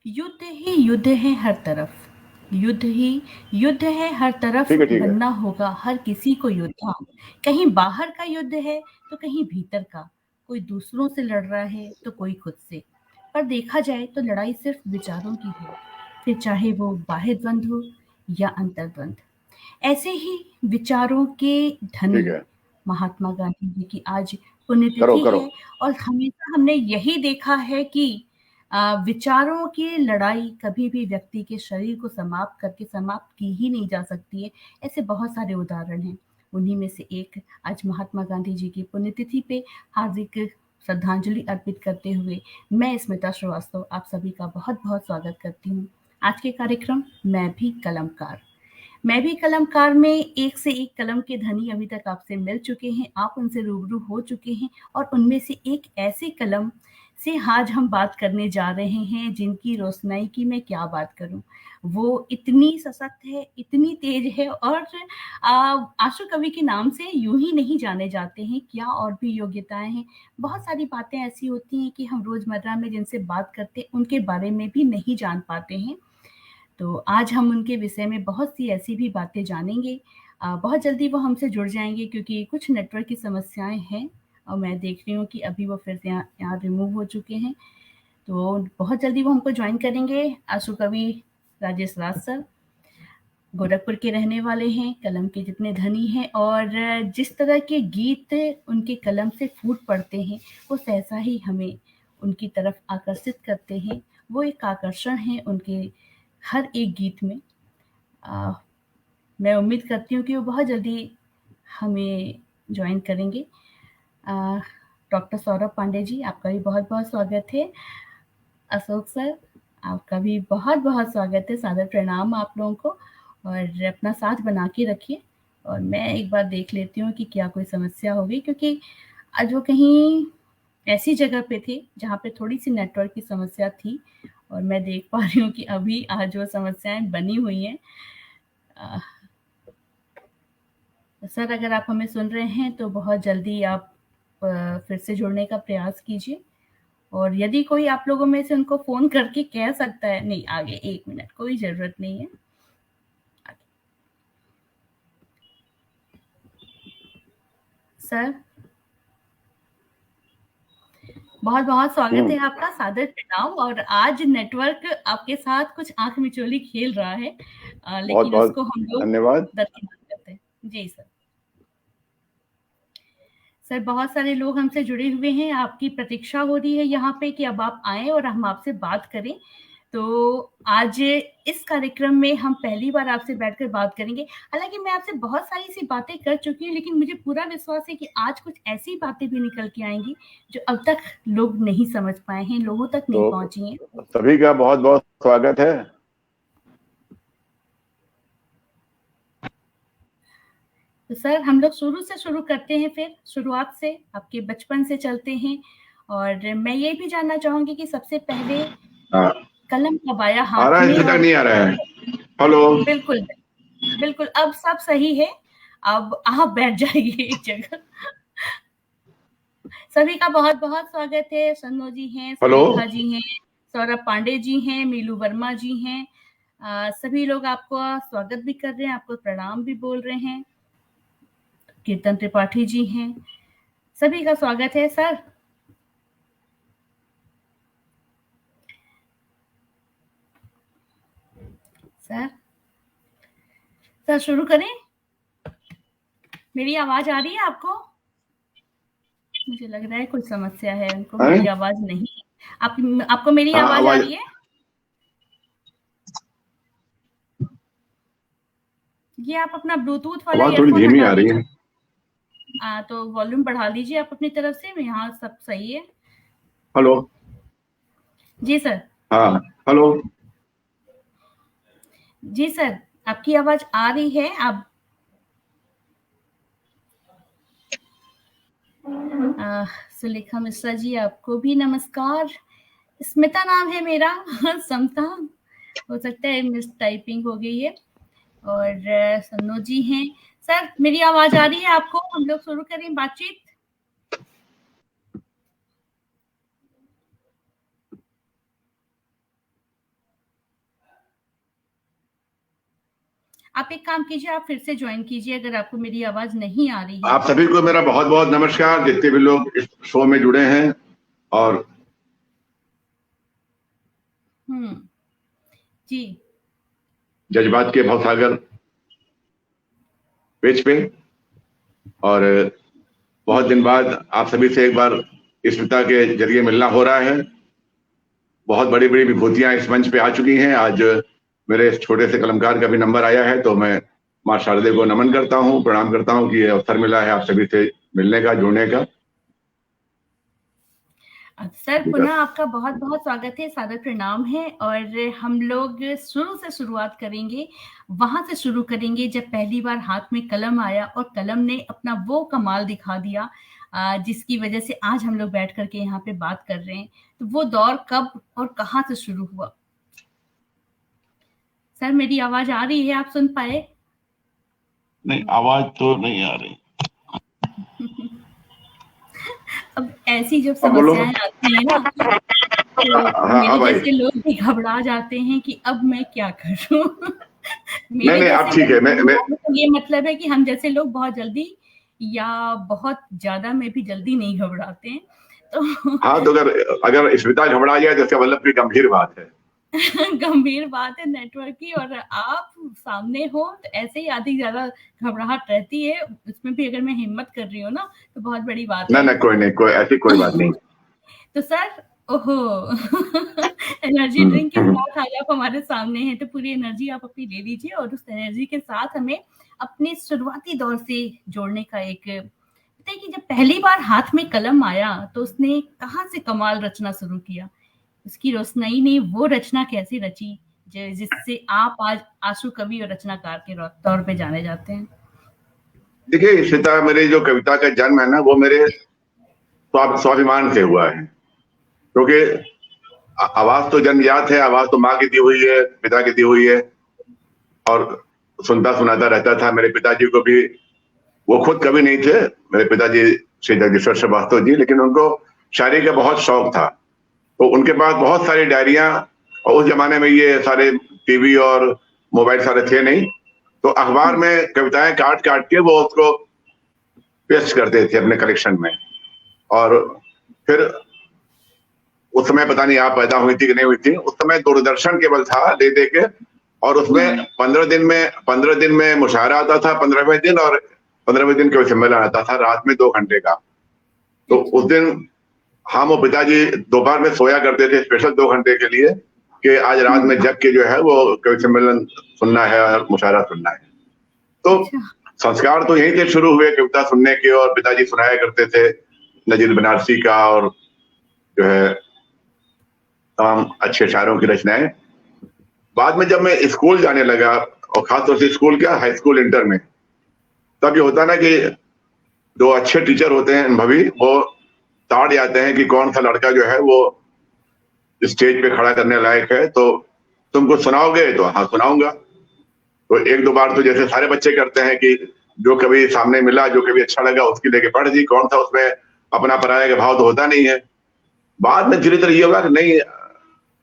युद्ध ही युद्ध है हर तरफ, युद्ध ही युद्ध है हर तरफ, ठीक है। बनना होगा हर किसी को योद्धा। कहीं बाहर का युद्ध है तो कहीं भीतर का, कोई दूसरों से लड़ रहा है तो कोई खुद से। पर देखा जाए तो लड़ाई सिर्फ विचारों की है, फिर चाहे वो बाह्य द्वंद्व हो या अंतर्द्वंद। ऐसे ही विचारों के ठीक धनी है, महात्मा गांधी जी की आज करो पुण्यतिथि करो। है। और हमेशा हमने यही देखा है कि विचारों की लड़ाई कभी भी व्यक्ति के शरीर को समाप्त करके समाप्त की ही नहीं जा सकती है। ऐसे बहुत सारे उदाहरण हैं। उन्हीं में से एक आज महात्मा गांधी जी की पुण्यतिथि पे हार्दिक श्रद्धांजलि अर्पित करते हुए मैं स्मिता श्रीवास्तव आप सभी का बहुत बहुत स्वागत करती हूँ। आज के कार्यक्रम मैं भी कलमकार में एक से एक कलम के धनी अभी तक आपसे मिल चुके हैं, आप उनसे रूबरू हो चुके हैं। और उनमें से एक ऐसे कलम से आज हम बात करने जा रहे हैं जिनकी रोशनाई की मैं क्या बात करूं। वो इतनी सशक्त है, इतनी तेज है और आशु कवि के नाम से यूं ही नहीं जाने जाते हैं, क्या और भी योग्यताएं हैं। बहुत सारी बातें ऐसी होती हैं कि हम रोजमर्रा में जिनसे बात करते हैं उनके बारे में भी नहीं जान पाते हैं। तो आज हम उनके विषय में बहुत सी ऐसी भी बातें जानेंगे। बहुत जल्दी वो हमसे जुड़ जाएँगे क्योंकि कुछ नेटवर्क की समस्याएँ हैं और मैं देख रही हूँ कि अभी वो फिर से यहाँ यहाँ रिमूव हो चुके हैं। तो बहुत जल्दी वो हमको जॉइन करेंगे। आशु कवि राजेश राज सर गोरखपुर के रहने वाले हैं, कलम के जितने धनी हैं और जिस तरह के गीत उनके कलम से फूट पड़ते हैं, वो सहसा ही हमें उनकी तरफ आकर्षित करते हैं। वो एक आकर्षण है उनके हर एक गीत में। अ, मैं उम्मीद करती हूँ कि वो बहुत जल्दी हमें जॉइन करेंगे। अ, डॉक्टर सौरभ पांडे जी आपका भी बहुत-बहुत स्वागत है। अशोक सर आपका भी बहुत-बहुत स्वागत है, सादर प्रणाम आप लोगों को और अपना साथ बना के रखिए। और मैं एक बार देख लेती हूँ कि क्या कोई समस्या हो गई क्योंकि आज वो कहीं ऐसी जगह पे थे जहाँ पे थोड़ी-सी नेटवर्क की समस्या थी और मैं देख पा रही हूँ कि अभी आज वो समस्याएँ बनी हुई हैं। अ, सर अगर आप हमें सुन रहे हैं तो बहुत जल्दी आप फिर से जुड़ने का प्रयास कीजिए और यदि कोई आप लोगों में से उनको फ़ोन करके कह सकता है नहीं आगे 1 मिनट कोई ज़रूरत नहीं है। सर बहुत-बहुत स्वागत है आपका, सादर प्रणाम और आज नेटवर्क आपके साथ कुछ आँख मिचौली खेल रहा है बहुत लेकिन बहुत उसको हम लोग धन्यवाद। दरकिनार करते हैं। जी सर। सर बहुत सारे लोग हमसे जुड़े हुए हैं, आपकी प्रतीक्षा हो रही है यहाँ पे कि अब आप आएँ और हम आपसे बात करें। तो आज इस कार्यक्रम में हम पहली बार आपसे बैठकर बात करेंगे। हालाँकि मैं आपसे बहुत सारी ऐसी बातें कर चुकी हूँ, लेकिन मुझे पूरा विश्वास है कि आज कुछ ऐसी बातें भी निकल के आएँगी, जो अब तक लोग नहीं समझ पाए हैं, लोगों तक नहीं तो पहुँची हैं। सभी का बहुत बहुत स्वागत है। तो सर हम लोग शुरू से शुरू करते हैं फिर, शुरुआत से, आपके बचपन से चलते हैं और मैं ये भी जानना चाहूँगी कि सबसे पहले हाँ, कलम कब आया आ हाथ रहा है, में इधर तक और नहीं आ रहा है। हेलो। बिल्कुल, बिल्कुल अब सब सही है। अब आप बैठ जाइए एक जगह। सभी का बहुत-बहुत स्वागत है। सन्नो जी हैं, हेलो। सुलेखा जी हैं, सौरभ पांडे जी हैं, मीलू वर्मा जी हैं। सभी लोग आपका स्वागत भी कर रहे हैं, आपको प्रणाम भी बोल रहे हैं। कीर्तन त्रिपाठी जी हैं। सभी का स्वागत है सर। सर, सर शुरू करें? मेरी आवाज़ आ रही है आपको? मुझे लग रहा है कुछ समस्या है, उनको मेरी हैं? आवाज़ नहीं आप आपको मेरी हाँ, आवाज़ आ आवाज। रही है? ये आप अपना ब्लूटूथ वाला आवाज थोड़ी ईयरफ़ोन धीमी हटा आ रही लीजिए। है। तो वॉल्यूम बढ़ा लीजिए आप अपनी तरफ से, यहाँ सब सही है। हेलो। जी सर। हाँ। हेलो। जी सर, आपकी आवाज़ आ रही है। आप सुलेखा मिश्रा जी आपको भी नमस्कार। स्मिता नाम है मेरा। समता हो सकता है मिस टाइपिंग हो गई है। और सन्नो जी हैं। सर मेरी आवाज़ आ रही है आपको? हम लोग शुरू करें बातचीत? आप एक काम कीजिए, आप फिर से ज्वाइन कीजिए अगर आपको मेरी आवाज नहीं आ रही है आप तो। सभी को मेरा बहुत बहुत नमस्कार, जितने भी लोग इस शो में जुड़े हैं और जी। जज्बात के भवसागर पेज पे। और बहुत दिन बाद आप सभी से एक बार स्मिता के जरिए मिलना हो रहा है। बहुत बड़ी बड़ी विभूतियां इस मंच पे आ चुकी हैं। आज मेरे इस छोटे से कलमकार का भी नंबर आया है, तो मैं माँ शारदे को नमन करता हूँ, प्रणाम करता हूँ कि ये अवसर मिला है आप सभी से मिलने का, जुड़ने का। सर पुनः आपका बहुत बहुत स्वागत है, सादर प्रणाम है। और हम लोग शुरू से शुरुआत करेंगे, वहां से शुरू करेंगे जब पहली बार हाथ में कलम आया और कलम ने अपना वो कमाल दिखा दिया जिसकी वजह से आज हम लोग बैठ करके यहाँ पे बात कर रहे हैं। तो वो दौर कब और कहाँ से शुरू हुआ? सर मेरी आवाज आ रही है, आप सुन पाए? नहीं, आवाज तो नहीं आ रही। अब ऐसी जब समस्याएं आती है ना, तो मेरे अब आई। जैसे लोग भी घबरा जाते हैं कि अब मैं क्या करूं। नहीं मेरे नहीं, अब जैसे ठीक है। मैं लोग, तो ये मतलब है कि हम जैसे लोग बहुत जल्दी या बहुत ज्यादा में भी जल्दी नहीं घबराते हैं। तो हाँ, तो अगर अगर स्मिता घबरा जाए तो इसका मतलब कोई गंभीर बात है। गंभीर बात है नेटवर्क की, और आप सामने हो तो ऐसे ही आधी ज्यादा घबराहट रहती है। उसमें भी अगर मैं हिम्मत कर रही हूँ ना, तो बहुत बड़ी बात ना है। ना, कोई नहीं, कोई ऐसी कोई बात नहीं। तो सर, ओहो, एनर्जी ड्रिंक के साथ आज आप हमारे सामने हैं, तो पूरी एनर्जी आप अपनी ले लीजिए और उस एनर्जी के साथ हमें अपने शुरुआती दौर से जोड़ने का एक पता है कि जब पहली बार हाथ में कलम आया तो उसने कहाँ से कमाल रचना शुरू किया, उसकी रोशनाई ने वो रचना कैसे रची जिससे आप आज आंसू कवि और रचनाकार के तौर पे जाने जाते हैं। देखिए श्वेता, मेरी जो कविता का जन्म है ना, वो मेरे स्वाभिमान से हुआ है। क्योंकि आवाज तो जन्मजात है, आवाज तो माँ की दी हुई है, पिता की दी हुई है। और सुनता सुनाता रहता था। मेरे पिताजी को भी, वो खुद कवि नहीं थे मेरे पिताजी, श्री जगदीश्वर श्रीवास्तव जी, लेकिन उनको शायरी का बहुत शौक था। तो उनके पास बहुत सारी डायरियां, और उस जमाने में ये सारे टीवी और मोबाइल सारे थे नहीं, तो अखबार में कविताएं काट काट के वो उसको पेस्ट करते थे अपने कलेक्शन में। और फिर उस समय पता नहीं आप पैदा हुई थी कि नहीं हुई थी, उस समय दूरदर्शन केवल था दे दे के। और उसमें 15 दिन में मुशायरा आता था, 15वें दिन, और 15वें दिन कवि सम्मेलन आता था रात में 2 घंटे का। तो उस दिन हम और पिताजी दोपहर में सोया करते थे स्पेशल 2 घंटे के लिए, कि आज रात में जग के जो है वो कवि सम्मेलन सुनना है और मुशायरा सुनना है। तो संस्कार तो यहीं से शुरू हुए कविता सुनने के, और पिताजी सुनाया करते थे नजीर बनारसी का और जो है तमाम अच्छे शायरों की रचनाएं। बाद में जब मैं स्कूल जाने लगा, और खासतौर से स्कूल क्या, हाई स्कूल इंटर में, तब ये होता ना कि जो अच्छे टीचर होते हैं अनुभवी, वो ताड़ जाते हैं कि कौन सा लड़का जो है वो स्टेज पे खड़ा करने लायक है। तो तुमको सुनाओगे? तो हाँ सुनाऊंगा। तो 1-2 बार तो जैसे सारे बच्चे करते हैं कि जो कभी सामने मिला, जो कभी अच्छा लगा उसकी लेके पढ़ दी, कौन सा उसमें अपना पराया का भाव तो होता नहीं है। बाद में धीरे धीरे ये होगा कि नहीं,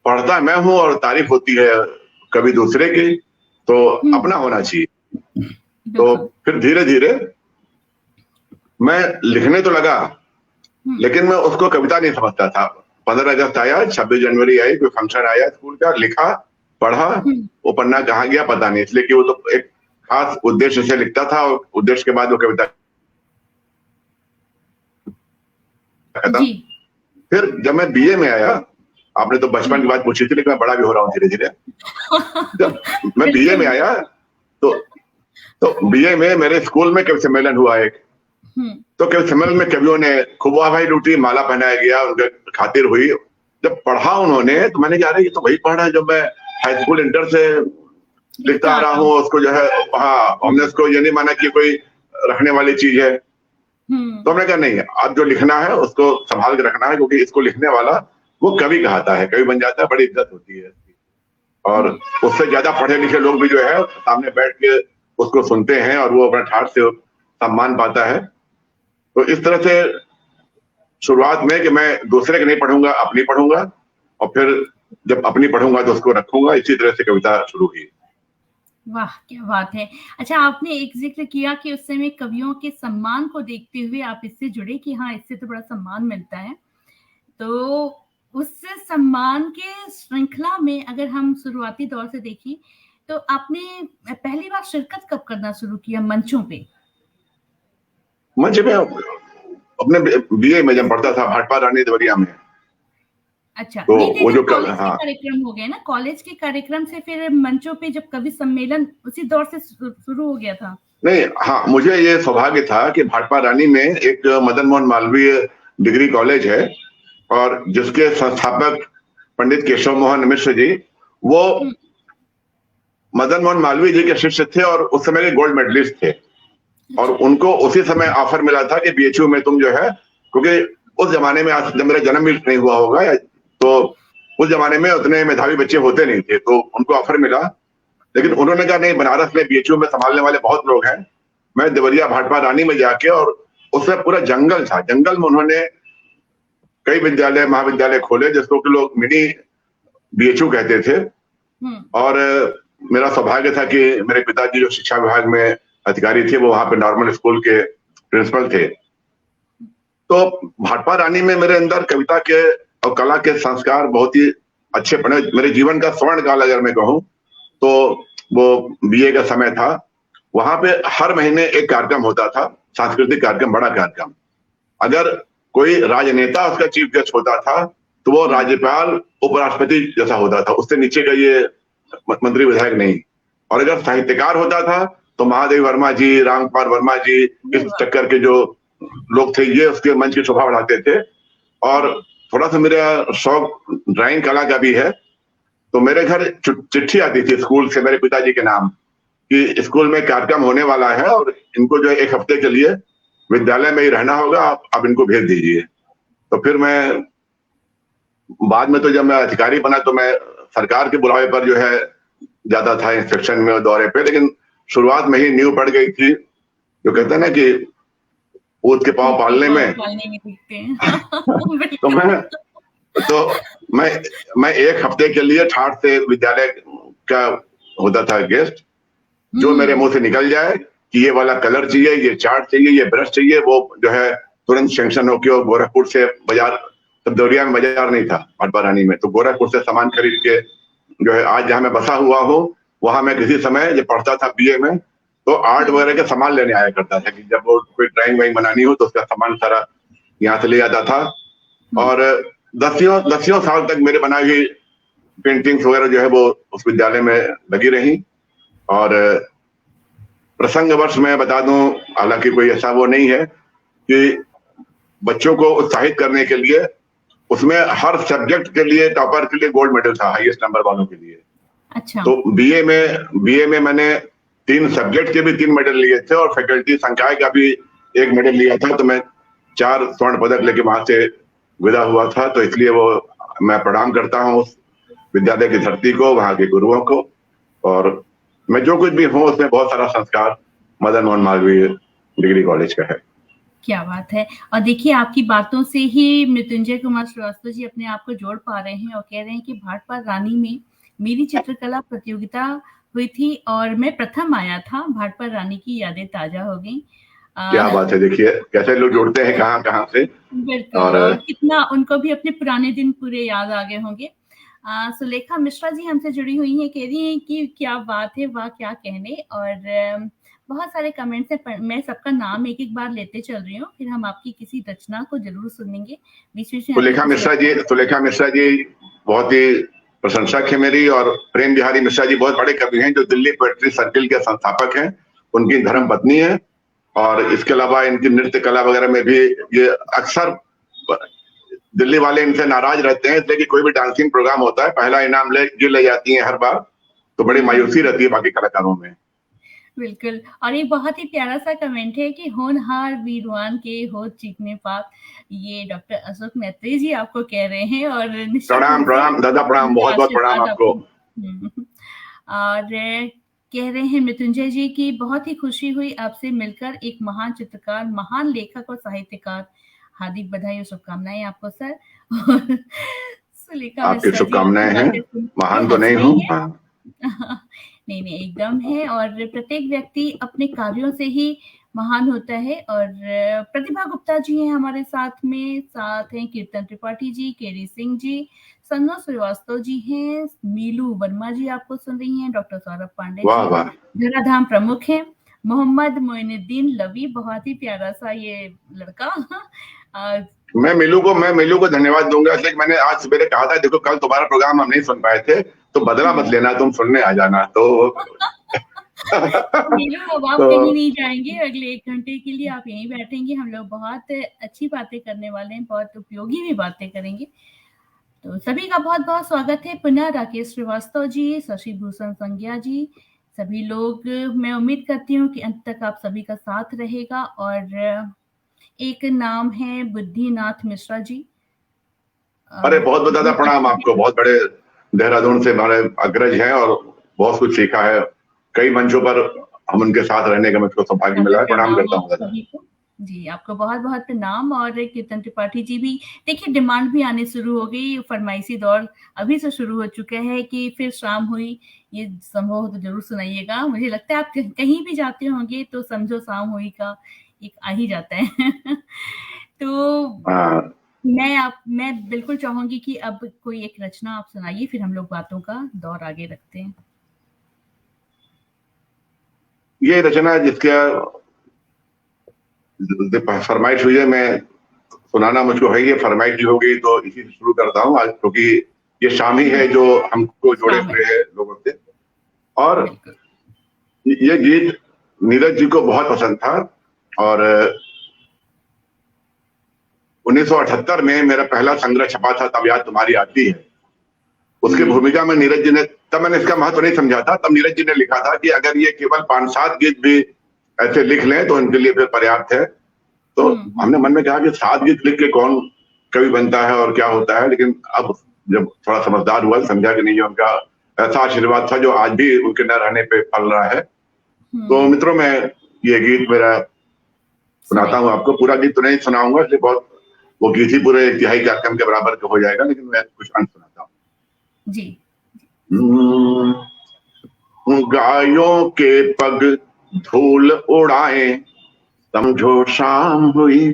पढ़ता मैं हूं और तारीफ होती है कभी दूसरे की, तो अपना होना चाहिए। तो फिर धीरे धीरे मैं लिखने तो लगा, लेकिन मैं उसको कविता नहीं समझता था। 15 अगस्त आया, 26 जनवरी आई, कोई फंक्शन आया स्कूल का, लिखा, पढ़ा, वो पन्ना कहाँ गया पता नहीं, इसलिए कि वो तो एक खास उद्देश्य से लिखता था, और उद्देश्य के बाद वो कविता खत्म। फिर जब मैं बीए में आया, आपने तो बचपन की बात पूछी थी, लेकिन मैं बड़ा भी हो रहा हूँ धीरे धीरे। जब मैं बीए में आया तो बीए में मेरे स्कूल में कवि सम्मेलन हुआ एक। तो कवि सम्मेलन में कवियों ने खूब वाहवाही लूटी, माला पहनाया गया, उनके खातिर हुई। जब पढ़ा उन्होंने तो मैंने कहा ये तो वही पढ़ा है जो मैं हाई स्कूल इंटर से लिखता आ रहा हूँ। उसको जो है, हाँ, हमने उसको ये नहीं माना कि कोई रखने वाली चीज है। तो हमने कहा नहीं, अब जो लिखना है उसको संभाल के रखना है, क्योंकि इसको लिखने वाला वो कवि कहता है, कवि बन जाता है, बड़ी इज्जत होती है। और उससे ज्यादा पढ़े लिखे लोग भी जो है सामने बैठ के उसको सुनते हैं, और वो अपने ठाठ से सम्मान पाता है। तो इस तरह से शुरुआत में कि मैं दूसरे की नहीं पढ़ूंगा, अपनी पढ़ूंगा, और फिर जब अपनी पढ़ूंगा तो उसको रखूंगा। इसी तरह से कविता शुरू हुई। वाह! क्या बात है। अच्छा, आपने एक ज़िक्र किया कि उस समय कवियों के सम्मान को देखते हुए आप इससे जुड़े कि हाँ, इससे तो बड़ा सम्मान मिलता है। तो उस सम्मान के श्रृंखला में अगर हम शुरुआती दौर से देखें, तो आपने पहली बार शिरकत कब करना शुरू किया मंचों पे? मंच पे अपने बीए में जब पढ़ता था भाटपा रानी देवरिया में। अच्छा, तो नहीं, वो नहीं, जो कॉलेज के हाँ कार्यक्रम हो गए ना, कॉलेज के कार्यक्रम से फिर मंचों पे जब कवि सम्मेलन उसी दौर से शुरू हो गया था। नहीं, हाँ, मुझे ये सौभाग्य था कि भाटपा रानी में एक मदन मोहन मालवीय डिग्री कॉलेज है और जिसके संस्थापक पंडित केशव मोहन मिश्र जी, वो हुँ, मदन मोहन मालवीय जी के शिष्य थे और उस समय के गोल्ड मेडलिस्ट थे। और अच्छा। उनको उसी समय ऑफर मिला था कि बीएचयू में तुम जो है, क्योंकि उस जमाने में, आज जब मेरा जन्म भी नहीं हुआ होगा, तो उस जमाने में उतने मेधावी बच्चे होते नहीं थे, तो उनको ऑफर मिला। लेकिन उन्होंने कहा नहीं, बनारस में बीएचयू में संभालने वाले बहुत लोग हैं, मैं देवरिया भाटपा रानी में जाके, और उसमें पूरा जंगल था, जंगल में उन्होंने कई विद्यालय महाविद्यालय खोले जिसको कि लोग मिनी बीएचयू कहते थे। और मेरा सौभाग्य था कि मेरे पिताजी जो शिक्षा विभाग में अधिकारी थे, वो वहां पे नॉर्मल स्कूल के प्रिंसिपल थे। तो भाटपा रानी में मेरे अंदर कविता के और कला के संस्कार बहुत ही अच्छे पड़े। मेरे जीवन का स्वर्ण काल अगर मैं कहूँ तो वो बीए का समय था। वहां पे हर महीने एक कार्यक्रम होता था, सांस्कृतिक कार्यक्रम, बड़ा कार्यक्रम। अगर कोई राजनेता उसका चीफ गेस्ट होता था तो वो राज्यपाल उपराष्ट्रपति जैसा होता था, उससे नीचे का ये मंत्री विधायक नहीं। और अगर साहित्यकार होता था तो महादेव वर्मा जी, रामकुमार वर्मा जी, इस चक्कर के जो लोग थे, ये उसके मंच की शोभा बढ़ाते थे। और थोड़ा सा मेरा शौक ड्राइंग कला का भी है, तो मेरे घर चिट्ठी आती थी स्कूल से मेरे पिताजी के नाम कि स्कूल में कार्यक्रम होने वाला है और इनको जो है 1 हफ्ते के लिए विद्यालय में ही रहना होगा, आप इनको भेज दीजिए। तो फिर मैं बाद में, तो जब मैं अधिकारी बना तो मैं सरकार के बुलावे पर जो है जाता था इंस्पेक्शन में और दौरे पे, लेकिन शुरुआत में ही नींव पड़ गई थी, जो कहते हैं ना कि ऊँट के पाँव पालने में। पालने में दिखते हैं। तो बिल्कुल। मैं तो मैं मैं 1 हफ्ते के लिए ठाठ से विद्यालय का होता था गेस्ट, जो मेरे मुंह से निकल जाए कि ये वाला कलर चाहिए, ये चार्ट चाहिए, ये ब्रश चाहिए, वो जो है तुरंत सैंक्शन होके वो गोरखपुर से बाजार, तब देवरिया में बाजार नहीं था भाटपा रानी में, तो गोरखपुर से सामान खरीद के जो है आज जहां मैं बसा हुआ हूँ, वहां मैं किसी समय जब पढ़ता था बीए में, तो आर्ट वगैरह के सामान लेने आया करता था कि जब वो कोई ड्राइंग वाइंग बनानी हो तो उसका सामान सारा यहाँ से ले आता था। और दसियों दसियों साल तक मेरे बनाई हुई पेंटिंग्स वगैरह जो है वो उस विद्यालय में लगी रही। और प्रसंगवश मैं बता दूं, हालांकि कोई ऐसा वो नहीं है, कि बच्चों को उत्साहित करने के लिए उसमें हर सब्जेक्ट के लिए टॉपर के लिए गोल्ड मेडल था, हाईएस्ट नंबर वालों के लिए। अच्छा। तो बीए में मैंने 3 सब्जेक्ट के भी 3 मेडल लिए थे और फैकल्टी संकाय का भी 1 मेडल लिया था, तो मैं 4 स्वर्ण पदक लेके वहां से विदा हुआ था। तो इसलिए वो मैं प्रणाम करता हूँ उस विद्यालय की धरती को, वहां के गुरुओं को। और मैं जो कुछ भी हूँ उसमें बहुत सारा संस्कार मदन मोहन मालवीय डिग्री कॉलेज का है। क्या बात है। और देखिए, आपकी बातों से ही मृत्युंजय कुमार श्रीवास्तव जी अपने आप को जोड़ पा रहे हैं और कह रहे हैं कि भाटपा रानी में मेरी चित्रकला प्रतियोगिता हुई थी और मैं प्रथम आया था। भाटपा रानी की यादें ताजा हो गई। क्या बात है, देखिए कैसे लोग जुड़ते हैं कहाँ कहाँ से। बिल्कुल। और और कितना उनको भी अपने पुराने दिन पूरे याद आ गए होंगे। सुलेखा मिश्रा जी हमसे जुड़ी हुई हैं, कह रही हैं कि क्या बात है, वाह क्या कहने। और बहुत सारे कमेंट्स हैं, मैं सबका नाम एक-एक बार लेते चल रही हूँ, फिर हम आपकी किसी रचना को ज़रूर सुनेंगे। बीच-बीच में आके सुलेखा कुछ मिश्रा जी, सुलेखा मिश्रा जी बहुत ही प्रशंसक है मेरी। और प्रेम बिहारी मिश्रा जी बहुत बड़े कवि हैं, जो दिल्ली पोएट्री सर्किल के संस्थापक हैं, उनकी धर्म पत्नी है। और इसके अलावा इनकी नृत्य कला वगैरह में भी ये अक्सर दिल्ली वाले इनसे नाराज रहते हैं, इसलिए कि कोई भी डांसिंग प्रोग्राम होता है पहला इनाम ले जाती हैं हर बार, तो बड़ी मायूसी रहती है बाकी कलाकारों में। बिल्कुल। और एक बहुत ही प्यारा सा कमेंट है कि होनहार वीरवान के होठ चीखने पात। ये डॉक्टर अशोक मैत्री जी आपको कह रहे हैं और निश्चित प्रणाम रूप से प्रणाम दादा, प्रणाम, उनके बहुत बहुत प्रणाम आशीर्वाद आपको। आपको। और कह रहे हैं मृत्युंजय जी की बहुत ही खुशी हुई आपसे मिलकर, एक महान चित्रकार, महान लेखक और साहित्यकार। हार्दिक बधाई और शुभकामनाएं आपको सर। और सुलेखा आपकी मिश्रा जी आपकी शुभकामनाएं हैं, बातें सुन के महान तो हंस नहीं हूँ। रही हैं। हाँ। नहीं, नहीं, एकदम है। और प्रत्येक व्यक्ति अपने कार्यों से ही महान होता है। और प्रतिभा गुप्ता जी हैं हमारे साथ में, साथ हैं कीर्तन त्रिपाठी जी, केरी सिंह जी, संजना श्रीवास्तव जी हैं, मीलू वर्मा जी आपको सुन रही हैं, डॉक्टर सौरभ पांडे वाह जी, वाह। धराधाम प्रमुख हैं, मोहम्मद मोइनुद्दीन लवी, बहुत ही प्यारा सा ये लड़का। अ, मैं मीलू को धन्यवाद दूंगा, इसलिए कि मैंने आज सवेरे कहा था देखो कल तुम्हारा प्रोग्राम हम नहीं सुन पाए थे, तो बदला मत लेना, तुम सुनने आ जाना। तो मीनू, अब आप तो कहीं नहीं जाएंगे, अगले 1 घंटे के लिए आप यहीं बैठेंगे। हम लोग बहुत अच्छी बातें करने वाले हैं, बहुत उपयोगी भी बातें करेंगे। तो सभी का बहुत बहुत स्वागत है पुनः। राकेश श्रीवास्तव जी, शशि भूषण संज्ञा जी, सभी लोग, मैं उम्मीद करती हूँ कि अंत तक आप सभी का साथ रहेगा। और एक नाम है बुद्धिनाथ मिश्रा जी। अरे बहुत बहुत ज्यादा प्रणाम आपको, बहुत बड़े देहरादून से हमारे अग्रज हैं और बहुत कुछ सीखा है, कई मंचों पर हम उनके साथ रहने का मुझको सौभाग्य मिला है। प्रणाम प्रणाम करता आप हूँ दादा। सभी को। जी, आपको बहुत बहुत प्रणाम। और कीर्तन त्रिपाठी जी भी, देखिए डिमांड भी आने शुरू हो गई, फरमाइशी दौर अभी से शुरू हो चुका है कि फिर शाम हुई, ये संभव हो तो जरूर सुनाइएगा। मुझे लगता है आप कहीं भी जाते होंगे तो समझो शाम हुई का एक आ ही जाता है। तो हाँ, मैं बिल्कुल चाहूंगी कि अब कोई एक रचना आप सुनाइए, फिर हम लोग बातों का दौर आगे रखते हैं। ये रचना जिसका फरमाइश हुई है, मैं सुनाना मुझको है, ये फरमाइश हो गई तो इसी से शुरू करता हूँ आज, क्योंकि ये शाम ही है जो हमको जोड़े शाम है, हुए है लोगों से। और बिल्कुल। ये गीत नीरज जी को बहुत पसंद था, और 1978 में मेरा पहला संग्रह छपा था, तब याद तुम्हारी आती है। उसकी भूमिका में नीरज जी ने, तब मैंने इसका महत्व नहीं समझा था, तब नीरज जी ने लिखा था कि अगर ये केवल 5-7 गीत भी ऐसे लिख लें तो उनके लिए फिर पर्याप्त है। तो हमने मन में कहा कि 7 गीत लिख के कौन कवि बनता है और क्या होता है, लेकिन अब जब थोड़ा समझदार हुआ समझा कि नहीं, ये उनका ऐसा आशीर्वाद था जो आज भी उनके न रहने पे फल रहा है। तो मित्रों, मैं ये गीत मेरा सुनाता हूँ आपको। पूरा गीत तो नहीं सुनाऊंगा, इसलिए बहुत वो गीत ही पूरे तिहाई कार्यक्रम के बराबर का हो जाएगा, लेकिन मैं कुछ अंश सुनाता हूँ। जी। गायों के पग धूल उड़ाए, समझो शाम हुई,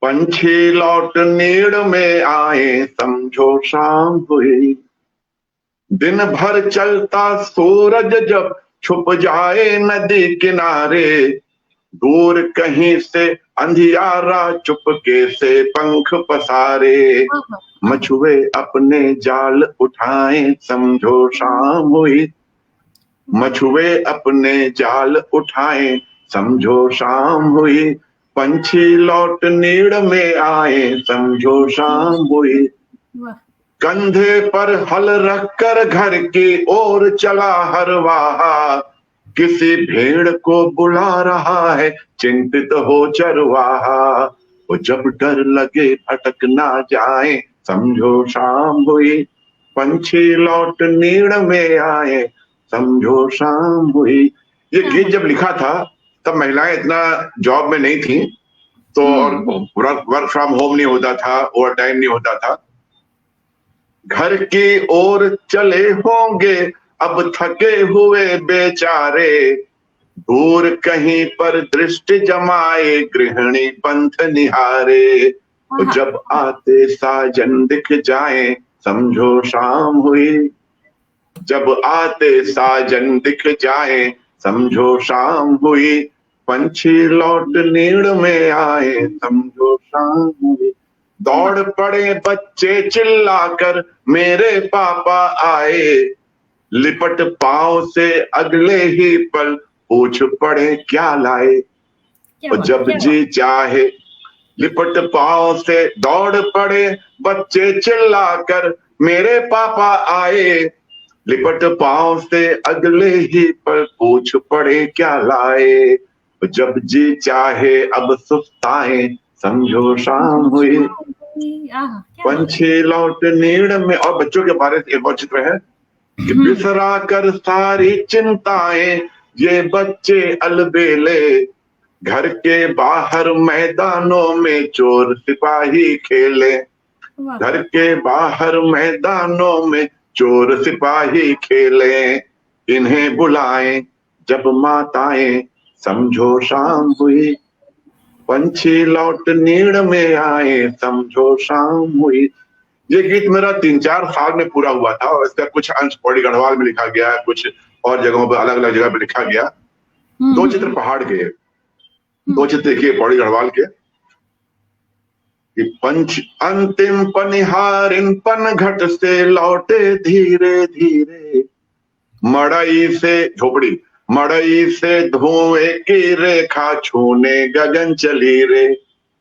पंछी लौट नीड़ में आए, समझो शाम हुई। दिन भर चलता सूरज जब छुप जाए नदी किनारे, दूर कहीं से अंधियारा चुपके से पंख पसारे, मछुए अपने जाल उठाए, समझो शाम हुई। मछुए अपने जाल उठाए, समझो शाम हुई, पंछी लौट नीड़ में आए, समझो शाम हुई। कंधे पर हल रखकर घर की ओर चला हरवाहा, किसी भेड़ को बुला रहा है, चिंतित हो चरवाहा। वो जब डर लगे भटक ना जाए, समझो शाम हुई, पंछी लौट नीड़ में आए, समझो शाम हुई। ये गीत जब लिखा था तब महिलाएं इतना जॉब में नहीं थी, तो और वर्क फ्रॉम होम नहीं होता था, ओवर टाइम नहीं होता था। घर की ओर चले होंगे अब थके हुए बेचारे, दूर कहीं पर दृष्टि जमाए, गृहिणी पंथ निहारे। तो जब आते साजन दिख जाए, समझो शाम हुई। जब आते साजन दिख जाए, समझो शाम हुई, पंछी लौट नीड़ में आए, समझो शाम हुई। दौड़ पड़े बच्चे चिल्लाकर, मेरे पापा आए, लिपट पांव से अगले ही पल पूछ पड़े क्या लाए। और जब जी चाहे लिपट पांव से दौड़ पड़े बच्चे चिल्लाकर, मेरे पापा आए, लिपट पांव से अगले ही पल पूछ पड़े क्या लाए। जब जी चाहे अब सुस्ताए, समझो शाम हुई, पंछी लौट नीड़ में। और बच्चों के बारे में एक और चित्र है कि बिसरा कर सारी चिंताएं ये बच्चे अलबेले, घर के बाहर मैदानों में चोर सिपाही खेले। घर के बाहर मैदानों में चोर सिपाही खेले, इन्हें बुलाएं जब माताएं, समझो शाम हुई। पंछी लौट नीड़ में आए, समझो शाम हुई। ये गीत मेरा 3-4 साल में पूरा हुआ था और इसका कुछ अंश पौड़ी गढ़वाल में लिखा गया, कुछ और जगहों पर अलग अलग जगह पे लिखा गया। 2 चित्र पहाड़ के, 2 चित्र देखिए पौड़ी गढ़वाल के कि पंच अंतिम पनिहारिन पन घट से लौटे धीरे धीरे, मड़ई से झोपड़ी, मड़ई से धुएं की रेखा छूने गगन चली रे।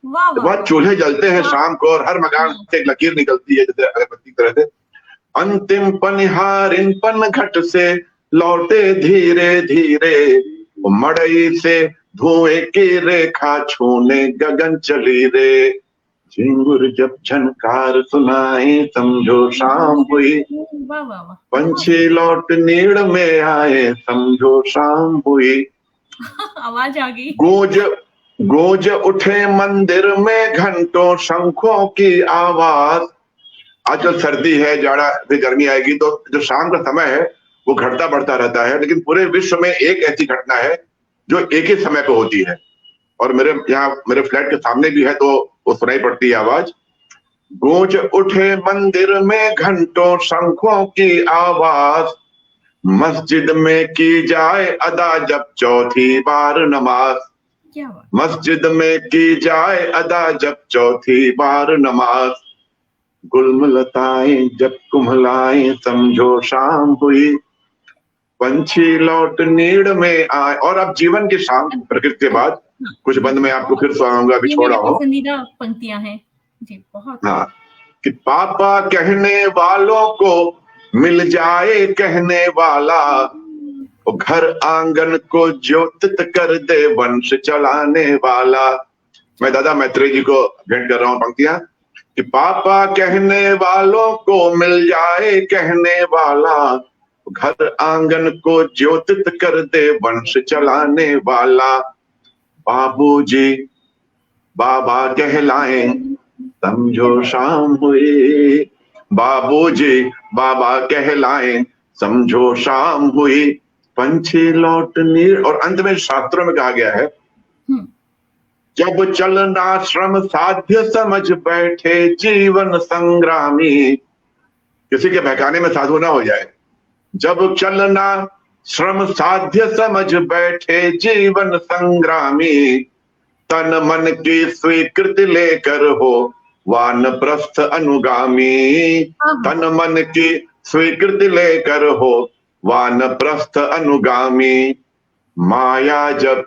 बहुत चूल्हे जलते हैं शाम को और हर मकान से एक लकीर निकलती है जैसे अगरबत्ती की तरह से। अंतिम पनिहारिन पन घट से लौटे धीरे धीरे, मड़ई से धुएं की रेखा छूने गगन चली रे। झिंगुर जब झनकार सुनाए, समझो शाम हुई। पंछी लौट नीड़ में आए, समझो शाम हुई। आवाज आ गई। गूंज गूंज उठे मंदिर में घंटों शंखों की आवाज। आजकल सर्दी है, जाड़ा, फिर गर्मी आएगी, तो जो शाम का समय है वो घटता बढ़ता रहता है, लेकिन पूरे विश्व में एक ऐसी घटना है जो एक ही समय पे होती है और मेरे यहाँ मेरे फ्लैट के सामने भी है, तो वो सुनाई पड़ती है आवाज। गूंज उठे मंदिर में घंटों शंखों की आवाज, मस्जिद में की जाए अदा जब चौथी बार नमाज। मस्जिद में की जाए अदा जब चौथी बार नमाज। गुलमलताएं जब कुम्हलाएं, समझो शाम हुई। पंछी लौट नीड़ में आए। और अब जीवन की शाम प्रकृति के बाद कुछ बंद में आपको फिर सुनाऊंगा, अभी छोड़ा हूँ। पसंदीदा पंक्तियां हैं जी, बहुत। हाँ, कि पापा कहने वालों को मिल जाए कहने वाला, घर आंगन को ज्योतित कर दे वंश चलाने वाला। मैं दादा मैत्रेय जी को भेंट कर रहा हूँ पंक्तियां कि पापा कहने वालों को मिल जाए कहने वाला, घर आंगन को ज्योतित कर दे वंश चलाने वाला। बाबूजी बाबा कहलाएं, समझो शाम हुई। बाबूजी बाबा कहलाएं, समझो शाम हुई। पंछी लौट नीड़। और अंत में शास्त्रों में कहा गया है, जब चलना श्रम साध्य समझ बैठे जीवन संग्रामी। किसी के बहकाने में साधु ना हो जाए। जब चलना श्रम साध्य समझ बैठे जीवन संग्रामी, तन मन की स्वीकृति लेकर हो वानप्रस्थ अनुगामी। तन मन की स्वीकृति लेकर हो वानप्रस्थ अनुगामी। माया जब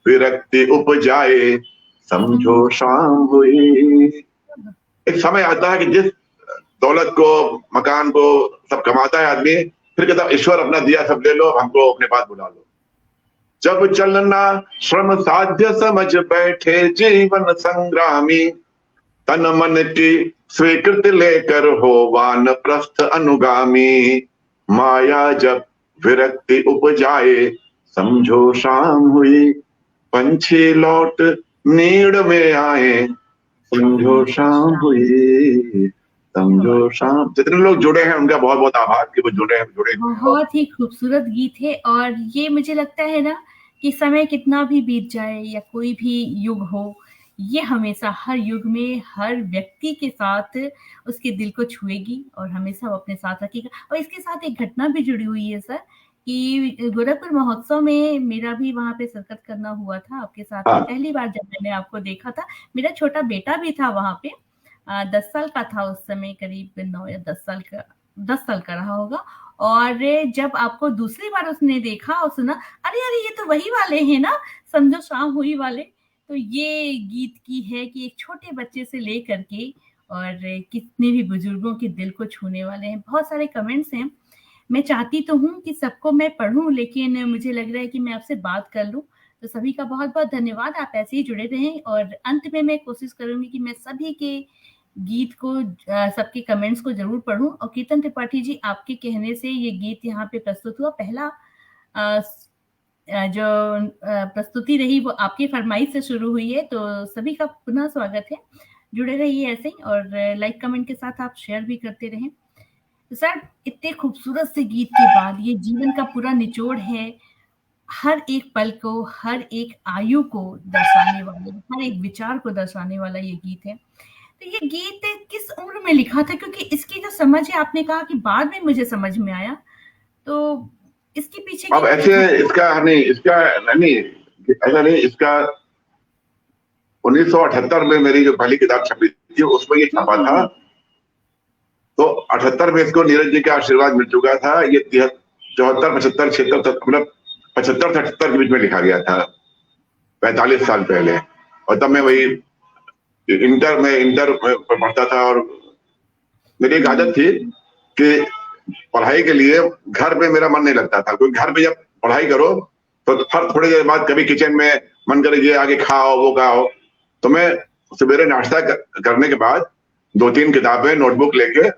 विरक्ति उपजाए, समझो शाम हुई। एक समय आता है कि जिस दौलत को, मकान को सब कमाता है आदमी, फिर कहता ईश्वर अपना दिया सब ले लो, हमको अपने पास बुला लो। जब चलना श्रम साध्य समझ बैठे जीवन संग्रामी, तन मन की स्वीकृति लेकर हो वानप्रस्थ अनुगामी। माया जब विरक्ति उपजाए, समझो शाम हुई। पंछी लौट नीड़ में आए, समझो शाम हुई। समझो शाम। जितने लोग जुड़े हैं उनका बहुत बहुत आभार कि वो जुड़े हैं, जुड़े। बहुत ही खूबसूरत गीत है और ये मुझे लगता है ना कि समय कितना भी बीत जाए या कोई भी युग हो, ये हमेशा हर युग में हर व्यक्ति के साथ उसके दिल को छुएगी और हमेशा वो अपने साथ रखेगा। और इसके साथ एक घटना भी जुड़ी हुई है सर कि गोरखपुर महोत्सव में मेरा भी वहां पे शिरकत करना हुआ था आपके साथ। पहली बार जब मैंने आपको देखा था, मेरा छोटा बेटा भी था वहां पे, 10 साल का था उस समय, करीब 9 या 10 साल का रहा होगा। और जब आपको दूसरी बार उसने देखा और सुना, अरे अरे ये तो वही वाले हैं ना, समझो शाम हुई वाले। तो ये गीत की है कि एक छोटे बच्चे से लेकर के और कितने भी बुजुर्गों के दिल को छूने वाले हैं। बहुत सारे कमेंट्स हैं, मैं चाहती तो हूँ कि सबको मैं पढ़ूं, लेकिन मुझे लग रहा है कि मैं आपसे बात कर लूं। तो सभी का बहुत बहुत धन्यवाद, आप ऐसे ही जुड़े रहें। और अंत में मैं कोशिश करूंगी कि मैं सभी के गीत को, सबके कमेंट्स को जरूर पढूं। और कीर्तन त्रिपाठी जी, आपके कहने से ये गीत यहाँ पे प्रस्तुत हुआ। पहला जो प्रस्तुति रही वो आपकी फरमाइश से शुरू हुई है, तो सभी का पुनः स्वागत है। जुड़े रहिए ऐसे ही और लाइक कमेंट के साथ आप शेयर भी करते रहें। तो सर इतने खूबसूरत से गीत के बाद ये जीवन का पूरा निचोड़ है, हर एक पल को, हर एक आयु को दर्शाने वाला, हर एक विचार को दर्शाने वाला ये गीत है। तो ये गीत किस उम्र में लिखा था? क्योंकि इसकी जो समझ है, आपने कहा कि बाद में मुझे समझ में आया, तो इसके पीछे की अब कोई ऐसे इसका नहीं, ऐसा नहीं, इसका 1978 में मेरी जो पहली किताब छपी थी उसमें ये छपा था। तो 78 में इसको नीरज जी का आशीर्वाद मिल चुका था। ये 74, 75, 76, मतलब 75 78 के बीच में लिखा गया था, 45 साल पहले। और तब मैं वही इंटर में पढ़ता था, और मेरी एक आदत थी कि पढ़ाई के लिए घर पे मेरा मन नहीं लगता था, क्योंकि घर पे जब पढ़ाई करो तो हर थोड़ी देर बाद कभी किचन में मन करे ये आगे खाओ वो खाओ। तो मैं सवेरे नाश्ता करने के बाद 2-3 किताबें नोटबुक लेके,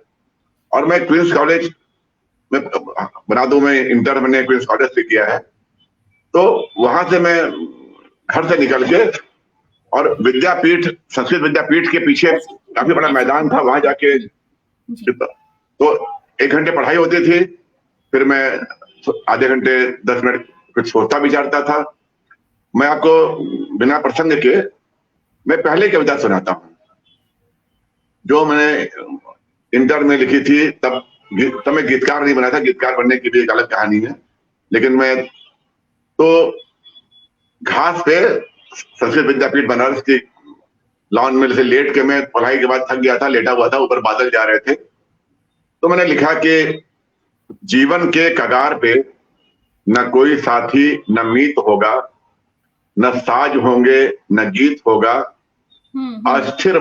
और मैं क्वींस कॉलेज में बना दूं, मैं इंटर मैंने क्वींस कॉलेज से किया है, तो वहां से मैं घर से निकल के और विद्यापीठ, संस्कृत विद्यापीठ के पीछे काफी बड़ा मैदान था, वहां जाके तो 1 घंटे पढ़ाई होती थी, फिर मैं आधे घंटे 10 मिनट कुछ सोचता विचारता था। मैं आपको बिना प्रसंग के मैं पहले कविता सुनाता हूँ जो मैंने इंटर में लिखी थी। तब मैं गीतकार नहीं बना था, गीतकार बनने की भी एक अलग कहानी है। लेकिन मैं तो घास पे संस्कृत विद्यापीठ बनारस की लॉन में से लेट के, मैं पढ़ाई के बाद थक गया था, लेटा हुआ था, ऊपर बादल जा रहे थे, तो मैंने लिखा कि जीवन के कगार पे न कोई साथी न मीत होगा, न साज होंगे न गीत होगा, अस्थिर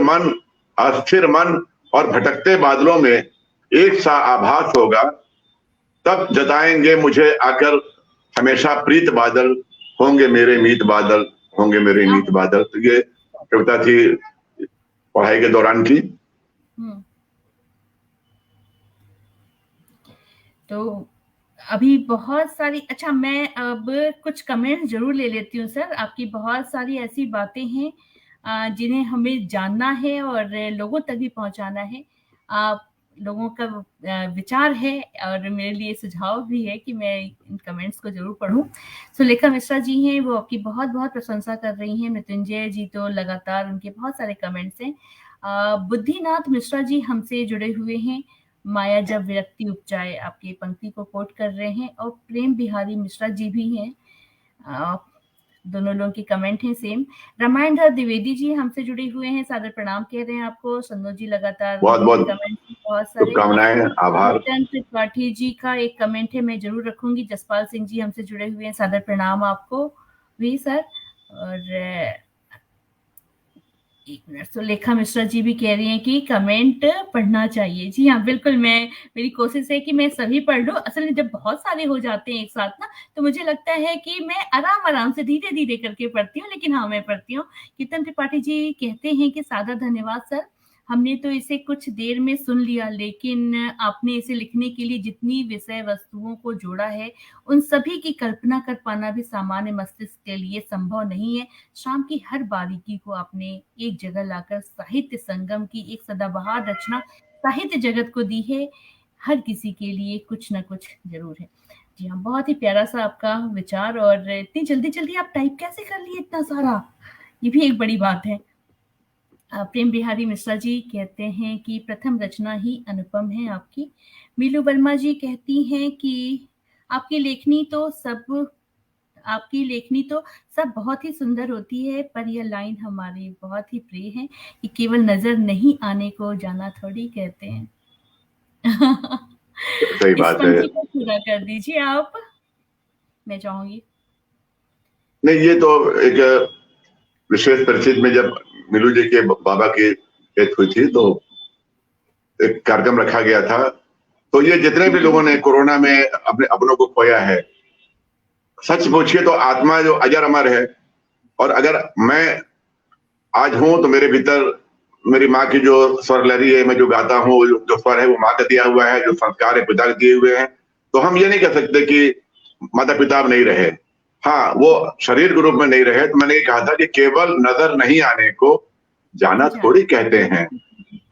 मन और भटकते बादलों में एक सा आभास होगा, तब जताएंगे मुझे आकर हमेशा प्रीत बादल, होंगे मेरे मीत बादल, होंगे मेरे मीत बादल। तो ये कविता थी पढ़ाई के दौरान की। तो अभी बहुत सारी, अच्छा मैं अब कुछ कमेंट्स जरूर ले लेती हूँ सर। आपकी बहुत सारी ऐसी बातें हैं जिन्हें हमें जानना है और लोगों तक भी पहुंचाना है। आप लोगों का विचार है और मेरे लिए सुझाव भी है कि मैं इन कमेंट्स को जरूर पढूं। सुलेखा मिश्रा जी हैं, वो आपकी बहुत बहुत प्रशंसा कर रही हैं। मृत्युंजय जी तो लगातार, उनके बहुत सारे कमेंट्स हैं। बुद्धिनाथ मिश्रा जी हमसे जुड़े हुए हैं। माया जब विरक्ति उपजाए, आपकी पंक्ति को कोट कर रहे हैं। और प्रेम बिहारी मिश्रा जी भी हैं, दोनों लोगों के कमेंट हैं सेम। रामायण धर द्विवेदी जी हमसे जुड़े हुए हैं, सादर प्रणाम कह रहे हैं आपको। संदो जी लगातार बहुत बहुत कमेंट, बहुत सारे शुभकामनाएं, आभार। त्रिपाठी जी का एक कमेंट है, मैं जरूर रखूंगी। जसपाल सिंह जी हमसे जुड़े हुए हैं, सादर प्रणाम आपको भी सर। और एक मिनट, सुलेखा मिश्रा जी भी कह रही हैं कि कमेंट पढ़ना चाहिए। जी हाँ, बिल्कुल, मेरी कोशिश है कि मैं सभी पढ़ लूं। असल में जब बहुत सारे हो जाते हैं एक साथ ना, तो मुझे लगता है कि मैं आराम से धीरे धीरे करके पढ़ती हूँ, लेकिन हाँ मैं पढ़ती हूँ। कीर्तन त्रिपाठी जी कहते हैं कि सादर धन्यवाद सर, हमने तो इसे कुछ देर में सुन लिया, लेकिन आपने इसे लिखने के लिए जितनी विषय वस्तुओं को जोड़ा है, उन सभी की कल्पना कर पाना भी सामान्य मस्तिष्क के लिए संभव नहीं है। शाम की हर बारीकी को आपने एक जगह लाकर साहित्य संगम की एक सदाबहार रचना साहित्य जगत को दी है। हर किसी के लिए कुछ ना कुछ जरूर है। जी हाँ, बहुत ही प्यारा सा आपका विचार। और इतनी जल्दी जल्दी आप टाइप कैसे कर लिए इतना सारा, ये भी एक बड़ी बात है। प्रेम बिहारी मिश्रा जी कहते हैं कि प्रथम रचना ही अनुपम है आपकी। मीलू वर्मा जी कहती हैं कि आपकी लेखनी तो सब बहुत ही सुंदर होती है, पर यह लाइन हमारे बहुत ही प्रिय है कि केवल नजर नहीं आने को जाना थोड़ी कहते हैं। सही बात है। इस को पूरा कर दीजिए आप, मैं चाहूंगी। नहीं, ये तो एक विशेष परिस्थिति में जब मीलू जी के बाबा की डेथ हुई थी, तो एक कार्यक्रम रखा गया था। तो ये जितने भी लोगों ने कोरोना में अपने अपनों को खोया है, सच पूछिए तो आत्मा जो अजर अमर है। और अगर मैं आज हूं तो मेरे भीतर मेरी माँ की जो स्वर लहरी है, मैं जो गाता हूँ, जो स्वर है वो माँ का दिया हुआ है, जो संस्कार है पिता के दिए हुए हैं। तो हम ये नहीं कह सकते कि माता पिता नहीं रहे। हाँ, वो शरीर के रूप में नहीं रहे। तो मैंने ये कहा था कि केवल नजर नहीं आने को जाना थोड़ी कहते हैं।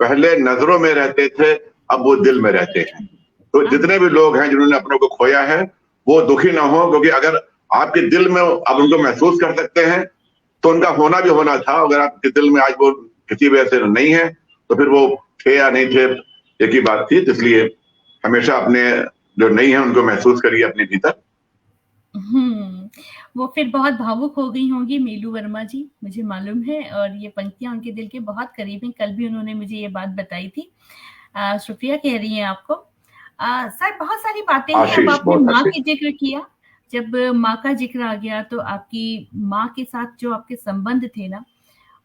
पहले नजरों में रहते थे, अब वो दिल में रहते हैं। तो जितने भी लोग हैं जिन्होंने अपनों को खोया है वो दुखी ना हो, क्योंकि अगर आपके दिल में आप उनको महसूस कर सकते हैं तो उनका होना भी होना था। अगर आपके दिल में आज वो किसी वजह से नहीं है तो फिर वो थे या नहीं थे एक ही बात थी। तो इसलिए हमेशा अपने जो नहीं है उनको महसूस करिए अपने भीतर। वो फिर बहुत भावुक हो गई होंगी मीलू वर्मा जी, मुझे मालूम है, और ये पंक्तियां उनके दिल के बहुत करीब हैं। कल भी उन्होंने मुझे ये बात बताई थी। शुक्रिया कह रही हैं आपको। सर बहुत सारी बातें हैं। अब आशीष, आपने बहुत माँ आशीष। की जिक्र किया, जब माँ का जिक्र आ गया तो आपकी माँ के साथ जो आपके संबंध थे ना,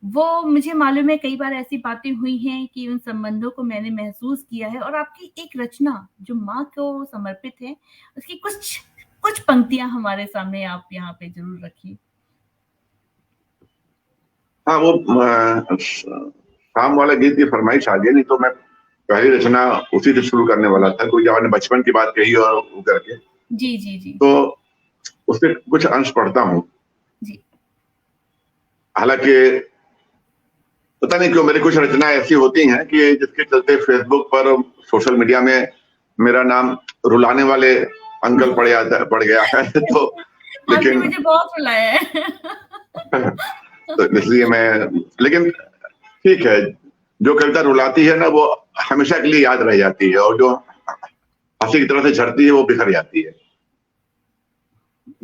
वो मुझे मालूम है कई बार ऐसी बातें हुई हैं कि उन संबंधों को मैंने महसूस किया है, और आपकी एक रचना जो माँ को समर्पित है, उसकी कुछ कुछ पंक्तियां हमारे सामने आप यहाँ पे जरूर रखिए। हाँ, वो शाम वाला गीत की फरमाइश आ गई, नहीं तो मैं पहली रचना उसी से शुरू करने वाला था। कोई आपने बचपन की बात कही और वो करके, जी जी जी तो उससे कुछ अंश पढ़ता हूँ। जी। हालांकि पता नहीं क्यों मेरी कुछ रचनाएं ऐसी होती हैं कि जिसके चलते फेसबुक पर, सोशल मीडिया में मेरा नाम रुलाने वाले अंकल पड़ गया है। तो आपने लेकिन मुझे बहुत रुलाया है। तो इसलिए मैं, लेकिन ठीक है, जो कविता रुलाती है ना वो हमेशा के लिए याद रह जाती है, और जो हंसी की तरह से झड़ती है वो बिखर जाती है।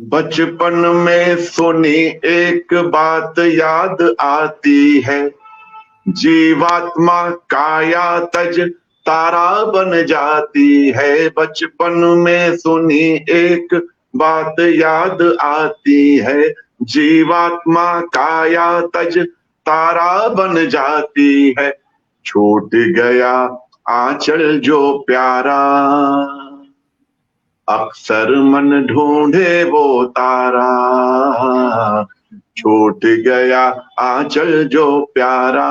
बचपन में सुनी एक बात याद आती है, जीवात्मा काया तज तारा बन जाती है। बचपन में सुनी एक बात याद आती है, जीवात्मा काया तज तारा बन जाती है। छूट गया आंचल जो प्यारा, अक्सर मन ढूंढे वो तारा। छूट गया आंचल जो प्यारा,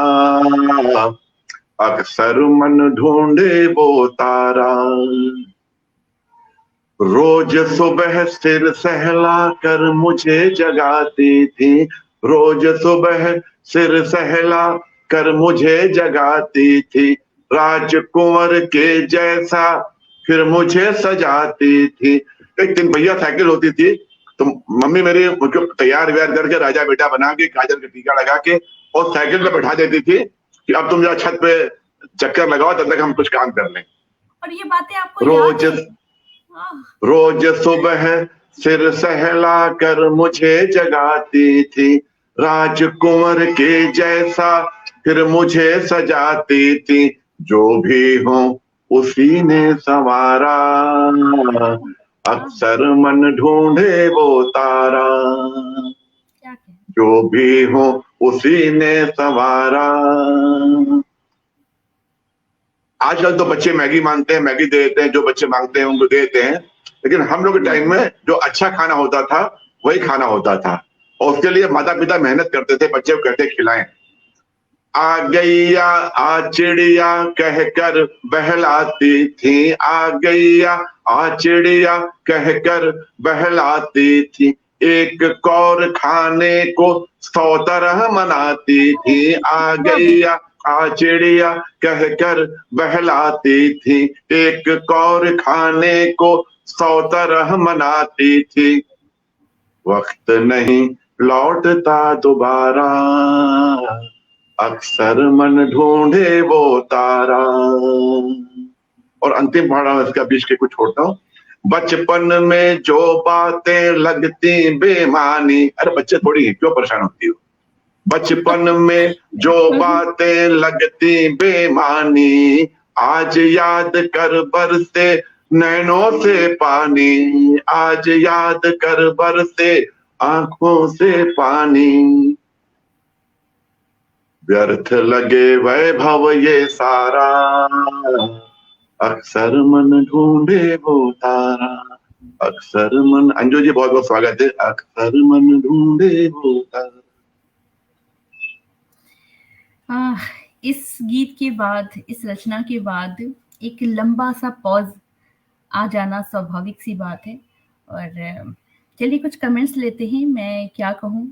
अक्सर मन ढूंढे वो तारा। रोज सुबह सिर सहला कर मुझे जगाती थी, रोज सुबह सिर सहला कर मुझे जगाती थी। राजकुंवर के जैसा फिर मुझे सजाती थी। एक दिन भैया साइकिल होती थी तो मम्मी मेरी मुझको तैयार व्यार करके राजा बेटा बना के काजल का टीका लगा के और साइकिल पे बैठा देती थी कि अब तुम जरा छत पे चक्कर लगाओ, तब तक हम कुछ काम कर लें। और ये बातें आपको याद रोज है? रोज सुबह सिर सहला कर मुझे जगाती थी, राजकुंवर के जैसा फिर मुझे सजाती थी। जो भी हो उसी ने संवारा, अक्सर मन ढूंढे वो तारा। क्या कहें? जो भी हो उसी ने संवारा। आजकल तो बच्चे मैगी मांगते हैं, मैगी दे देते हैं, जो बच्चे मांगते हैं उनको दे देते हैं। लेकिन हम लोग के टाइम में जो अच्छा खाना होता था वही खाना होता था, और उसके लिए माता पिता मेहनत करते थे, बच्चे को कहते खिलाएं। आ गैया आ चिड़िया कहकर बहलाती थी, आ गैया आ चिड़िया कहकर बहलाती थी। एक कौर खाने को 100 तरह मनाती थी। आ गैया आ चिड़िया कहकर बहलाती थी, एक कौर खाने को 100 तरह मनाती थी। वक्त नहीं लौटता दोबारा, अक्सर मन ढूंढे वो तारा। और अंतिम पढ़ा इसका बीच के कुछ छोड़ता हूँ। बचपन में जो बातें लगती बेमानी, अरे बच्चे थोड़ी क्यों परेशान होती हो। बचपन में जो बातें लगती बेमानी, आज याद कर बरसे नैनों से पानी। आज याद कर बरसे आंखों से पानी। व्यर्थ लगे वैभव ये सारा, अक्सर मन ढूंढे वो तारा। अक्सर मन, अंजू जी बहुत बहुत स्वागत है। अक्सर मन ढूंढे वो तारा। इस गीत के बाद, इस रचना के बाद एक लंबा सा पॉज आ जाना स्वाभाविक सी बात है। और चलिए कुछ कमेंट्स लेते हैं। मैं क्या कहूँ,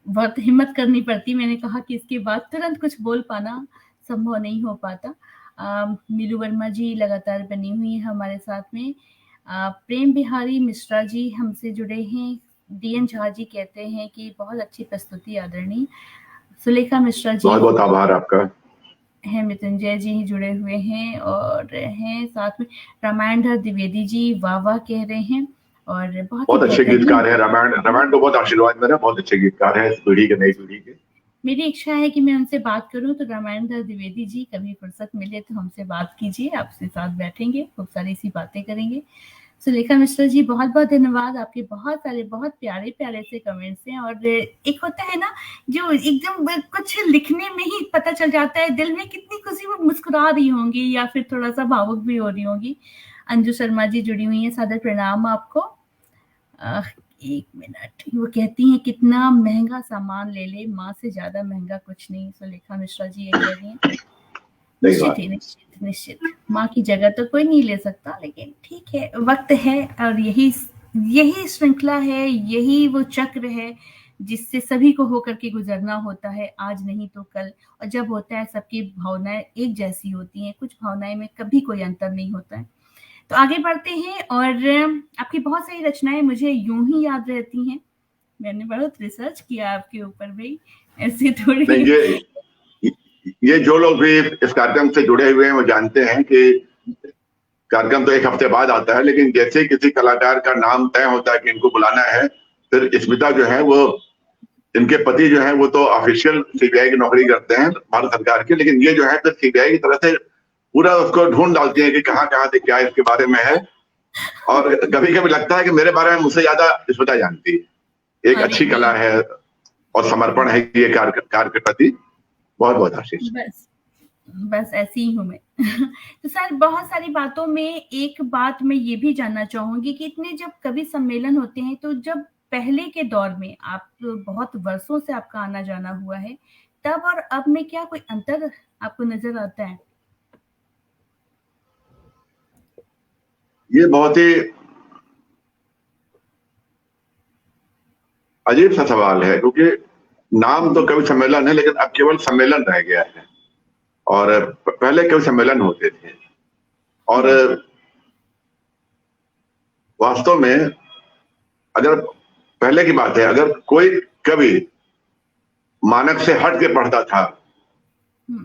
बहुत हिम्मत करनी पड़ती। मैंने कहा कि इसके बाद तुरंत कुछ बोल पाना संभव नहीं हो पाता। मीनू वर्मा जी लगातार बनी हुई है हमारे साथ में। प्रेम बिहारी मिश्रा जी हमसे जुड़े हैं। डीएन झा जी कहते हैं कि बहुत अच्छी प्रस्तुति आदरणीय। सुलेखा मिश्रा जी बहुत बहुत आभार आपका। हैं। मृत्युंजय जी जुड़े हुए हैं और हैं साथ में। रामायणधर द्विवेदी जी वाह वाह कह रहे हैं और बहुत ही बहुत अच्छे बेहतरीन। गीतकार है रामायण, रामायण को बहुत आशीर्वाद मेरा, बहुत अच्छे गीतकार है इस पीढ़ी के, नई पीढ़ी के। मेरी इच्छा है कि मैं उनसे बात करूं, तो रामायणधर द्विवेदी जी कभी फुर्सत मिले तो हमसे बात कीजिए, आपसे साथ बैठेंगे, खूब सारी सी बातें करेंगे। सुलेखा मिश्रा जी बहुत बहुत धन्यवाद, आपके बहुत सारे बहुत प्यारे प्यारे से कमेंट्स हैं। और एक होता है ना जो एकदम कुछ लिखने में ही पता चल जाता है दिल में कितनी खुशी, वो मुस्कुरा रही होंगी या फिर थोड़ा सा भावुक भी हो रही होंगी। अंजू शर्मा जी जुड़ी हुई हैं, सादर प्रणाम आपको। एक मिनट, वो कहती हैं कितना महंगा सामान ले ले, माँ से ज्यादा महंगा कुछ नहीं। सुलेखा मिश्रा जी ये कह रही हैं। निश्चित ही, निश्चित निश्चित माँ की जगह तो कोई नहीं ले सकता, लेकिन ठीक है, वक्त है और यही यही श्रृंखला है, यही वो चक्र है जिससे सभी को होकर के गुजरना होता है, आज नहीं तो कल। और जब होता है सबकी भावनाएं एक जैसी होती हैं, कुछ भावनाएं में कभी कोई अंतर नहीं होता है। तो आगे बढ़ते हैं। और आपकी बहुत सारी रचनाएं मुझे यूं ही याद रहती हैं। मैंने बहुत रिसर्च किया आपके ऊपर भाई, ऐसे थोड़ी। ये जो लोग भी इस कार्यक्रम से जुड़े हुए हैं वो जानते हैं कि कार्यक्रम तो एक हफ्ते बाद आता है, लेकिन जैसे किसी कलाकार का नाम तय होता है कि इनको बुलाना है, फिर स्मिता जो है वो, इनके पति जो है वो तो ऑफिशियल सीबीआई की नौकरी करते हैं भारत सरकार की, लेकिन ये जो है फिर सीबीआई की तरफ से पूरा उसको ढूंढ डालती है कि कहाँ कहाँ से क्या इसके बारे में है। और कभी कभी लगता है कि मेरे बारे में मुझसे ज्यादा स्मिता जानती है। एक अच्छी कला है और समर्पण है ये कार्य के प्रति। बहुत बहुत आशीष। बस ऐसी ही हूँ मैं। तो सर, बहुत सारी बातों में एक बात मैं ये भी जानना चाहूंगी कि इतने जब कवि सम्मेलन होते हैं, तो जब पहले के दौर में, आप बहुत वर्षों से आपका आना जाना हुआ है, तब और अब में क्या कोई अंतर आपको नजर आता है? ये बहुत ही अजीब सा सवाल है, क्योंकि नाम तो कवि सम्मेलन है, लेकिन अब केवल सम्मेलन रह गया है। और पहले कवि सम्मेलन होते थे, और वास्तव में अगर पहले की बात है, अगर कोई कवि मानक से हट के पढ़ता था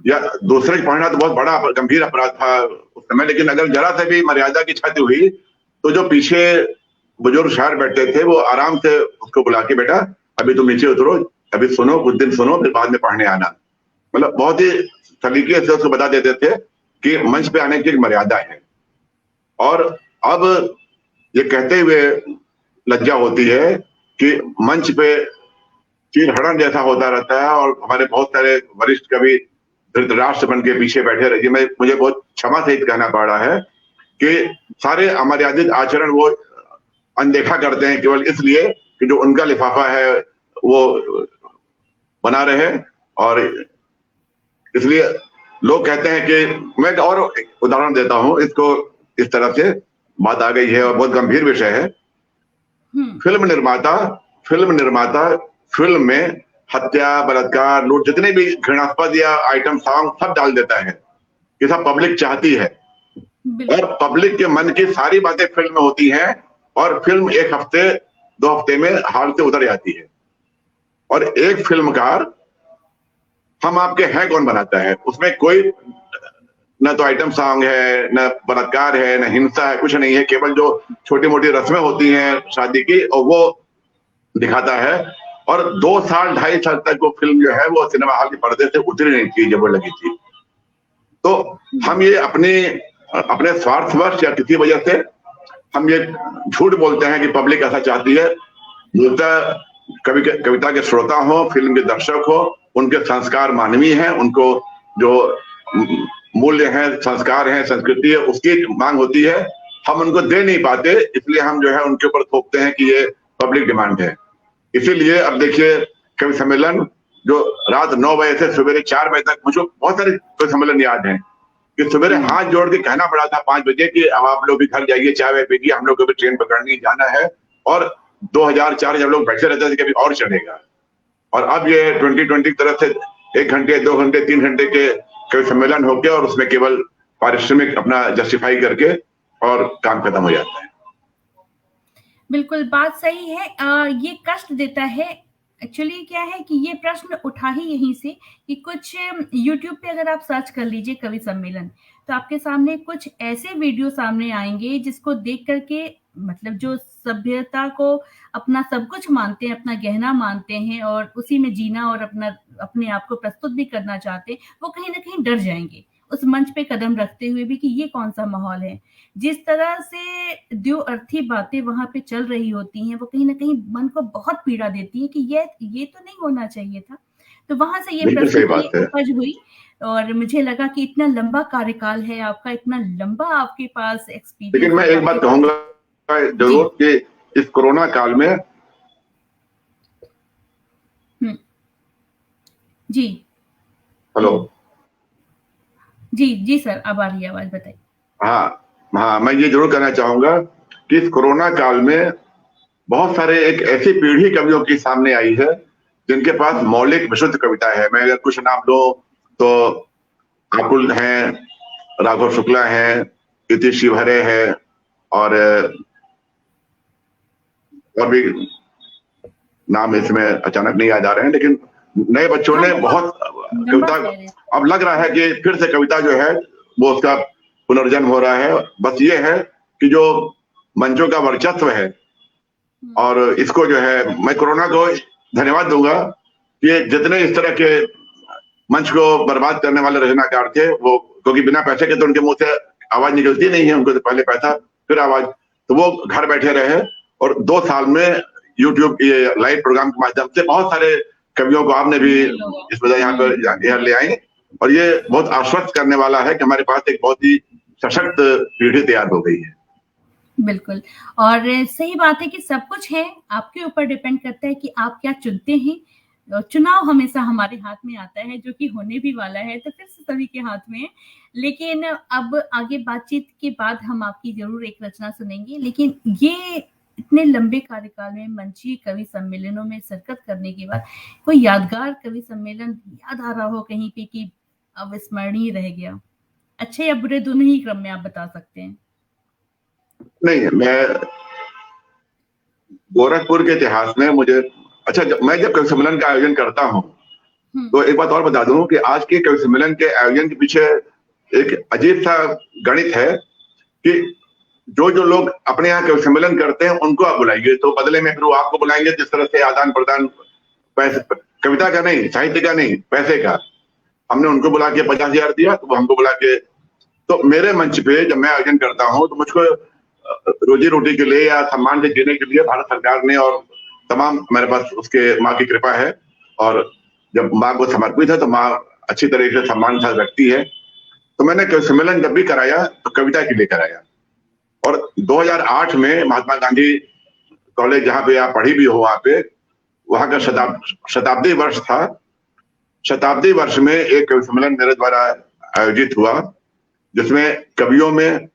या दूसरे से पढ़ना तो बहुत बड़ा गंभीर अपराध था उस समय, लेकिन अगर जरा से भी मर्यादा की क्षति हुई तो जो पीछे बुजुर्ग शायर बैठते थे वो आराम से उसको बुला के, बेटा अभी तुम नीचे उतरो, अभी सुनो, कुछ दिन सुनो, फिर बाद में पढ़ने आना। मतलब बहुत ही सलीके से उसको बता देते थे कि मंच पे आने की एक मर्यादा है। और अब ये कहते हुए लज्जा होती है कि मंच पे चीरहरण जैसा होता रहता है, और हमारे बहुत सारे वरिष्ठ कवि धृतराष्ट्र बन के पीछे बैठे रहे। मुझे बहुत क्षमा सहित कहना पड़ रहा है कि सारे अमर्यादित आचरण वो अनदेखा करते हैं, केवल इसलिए कि जो उनका लिफाफा है वो बना रहे। और इसलिए लोग कहते हैं कि, मैं और उदाहरण देता हूं इसको, इस तरह से बात आ गई है और बहुत गंभीर विषय है। फिल्म निर्माता फिल्म में हत्या, बलात्कार, लूट, जितने भी घृणास्पद या आइटम सॉन्ग सब डाल देता है। ये सब पब्लिक चाहती है, और पब्लिक के मन की सारी बातें फिल्म में होती हैं, और फिल्म एक हफ्ते 2 हफ्ते में हाल से उतर जाती है। और एक फिल्मकार हम आपके हैं कौन बनाता है, उसमें कोई न तो आइटम सॉन्ग है, न बलात्कार है, न हिंसा है, कुछ नहीं है, केवल जो छोटी मोटी रस्में होती हैं शादी की और वो दिखाता है। और 2 साल 2.5 साल तक वो फिल्म जो है वो सिनेमा हॉल के पर्दे से उतरी नहीं थी जब वो लगी थी। तो हम ये अपने स्वार्थवश या किसी वजह से हम ये झूठ बोलते हैं कि पब्लिक ऐसा चाहती है। कविता के श्रोता हो, फिल्म के दर्शक हो, उनके संस्कार मानवीय हैं, उनको जो मूल्य हैं, संस्कार हैं, संस्कृति है, उसकी मांग होती है। हम उनको दे नहीं पाते, इसलिए हम जो है उनके ऊपर थोपते हैं कि ये पब्लिक डिमांड है। इसीलिए अब देखिए कवि सम्मेलन जो रात 9 बजे से सवेरे 4 बजे तक, मुझे बहुत सारे कवि सम्मेलन याद हैं कि सवेरे हाथ जोड़ के कहना पड़ा था 5 बजे कि अब आप लोग भी घर जाइए, चाय वाय पीजिए, हम लोग को भी ट्रेन पकड़नी जाना है। और 2004 जब लोग बैठे रहते थे कि अभी और चलेगा। और अब ये 2020 की तरफ से 1 घंटे, 2 घंटे, 3 घंटे के कवि सम्मेलन हो गया, और उसमें केवल पारिश्रमिक अपना जस्टिफाई करके और काम खत्म हो जाता है। बिल्कुल, बात सही है। ये कष्ट देता है। एक्चुअली क्या है कि ये प्रश्न उठा ही यहीं से कि कुछ यूट्यूब पे अगर आप सर्च कर लीजिए कवि सम्मेलन, तो आपके सामने कुछ ऐसे वीडियो सामने आएँगे जिसको देख कर के मतलब जो सभ्यता को अपना सब कुछ मानते हैं, अपना गहना मानते हैं और उसी में जीना और अपने आप को प्रस्तुत भी करना चाहते हैं, वो कहीं न कहीं डर जाएँगे, उस मंच पे कदम रखते हुए भी कि ये कौन-सा माहौल है। जिस तरह से द्व्यर्थी बातें वहाँ पे चल रही होती हैं, वो कहीं न कहीं मन को बहुत पीड़ा देती है कि ये तो नहीं होना चाहिए था। तो वहाँ से ये बिल्कुल प्रश्न सही की बात है। उपज हुई और मुझे लगा कि इतना लंबा कार्यकाल है आपका, इतना लंबा आपके पास एक्सपीरियंस लेकिन मैं है, एक आपके बात पास कहूंगा जी। जरूर कि इस कोरोना काल में हुँ। जी। हेलो। जी, जी सर, अब आ रही है आवाज़, बताइए। हाँ, हाँ, मैं ये जरूर कहना चाहूंगा कि इस कोरोना काल में बहुत सारे एक ऐसी पीढ़ी कवियों की सामने आई है जिनके पास हुँ। मौलिक विशुद्ध कविता है। मैं अगर कुछ नाम लूं तो आकुल हैं, राघव शुक्ला हैं, इति शिवहरे हैं और भी नाम इसमें अचानक नहीं याद आ रहे हैं, लेकिन नए बच्चों हाँ, ने बहुत बहुत लंबा कविता, कह रहे हैं। अब लग रहा है कि फिर से कविता जो है वो उसका पुनर्जन्म हो रहा है। बस ये है कि जो मंचों का वर्चस्व है हुँ। और इसको जो है मैं कोरोना को धन्यवाद दूंगा कि जितने इस तरह के मंच को बर्बाद करने वाले रचनाकार थे वो, क्योंकि बिना पैसे के तो उनके मुंह से आवाज निकलती नहीं है, उनको तो पहले पैसा फिर आवाज, तो वो घर बैठे रहे और 2 साल में यूट्यूब ये लाइव प्रोग्राम के माध्यम से बहुत सारे कवियों को आपने भी नए लोगों इस वजह यहाँ पर यहाँ ले आए और ये बहुत आश्वस्त करने वाला है कि हमारे पास एक बहुत ही सशक्त पीढ़ी तैयार हो गई है। बिल्कुल। और सही बात है कि सब कुछ है, आपके ऊपर डिपेंड करता है कि आप क्या चुनते हैं। चुनाव हमेशा हमारे हाथ में आता है, जो कि होने भी वाला है, तो फिर से सभी के हाथ में है। लेकिन अब आगे बातचीत के बाद हम आपकी ज़रूर एक रचना सुनेंगे, लेकिन ये इतने लंबे कार्यकाल में मंचीय कवि सम्मेलनों में शिरकत करने के बाद कोई यादगार कवि सम्मेलन याद आ रहा हो कहीं पे कि अविस्मरणीय रह गया? अच्छे या बुरे दोनों ही क्रम में आप बता सकते हैं। नहीं, मैं गोरखपुर के इतिहास में मुझे अच्छा, मैं जब कवि सम्मेलन का आयोजन करता हूँ तो एक बात और बता दूं कि आज के कवि सम्मेलन के आयोजन के पीछे एक अजीब सा गणित है कि जो जो लोग अपने यहाँ कवि सम्मेलन करते हैं उनको आप बुलाइए तो बदले में फिर वो आपको बुलाएंगे, जिस तरह से आदान प्रदान पैसे, कविता का नहीं, साहित्य का नहीं, पैसे का। हमने उनको बुला के 50,000 दिया तो वो हमको बुला के, तो मेरे मंच पे जब मैं आयोजन करता हूँ तो मुझको रोजी रोटी के लिए या सम्मान से जीने के लिए भारत सरकार ने और तमाम मेरे पास उसके माँ की कृपा है और जब माँ को समर्पित है तो माँ अच्छी तरीके से सम्मान के साथ रखती है। तो मैंने कवि सम्मेलन जब भी कराया तो कविता के लिए कराया और 2008 में महात्मा गांधी कॉलेज जहाँ पे आप पढ़ी भी हो वहां का शताब्दी वर्ष था। शताब्दी वर्ष में एक कवि सम्मेलन मेरे द्वारा आयोजित हुआ जिसमें कवियों में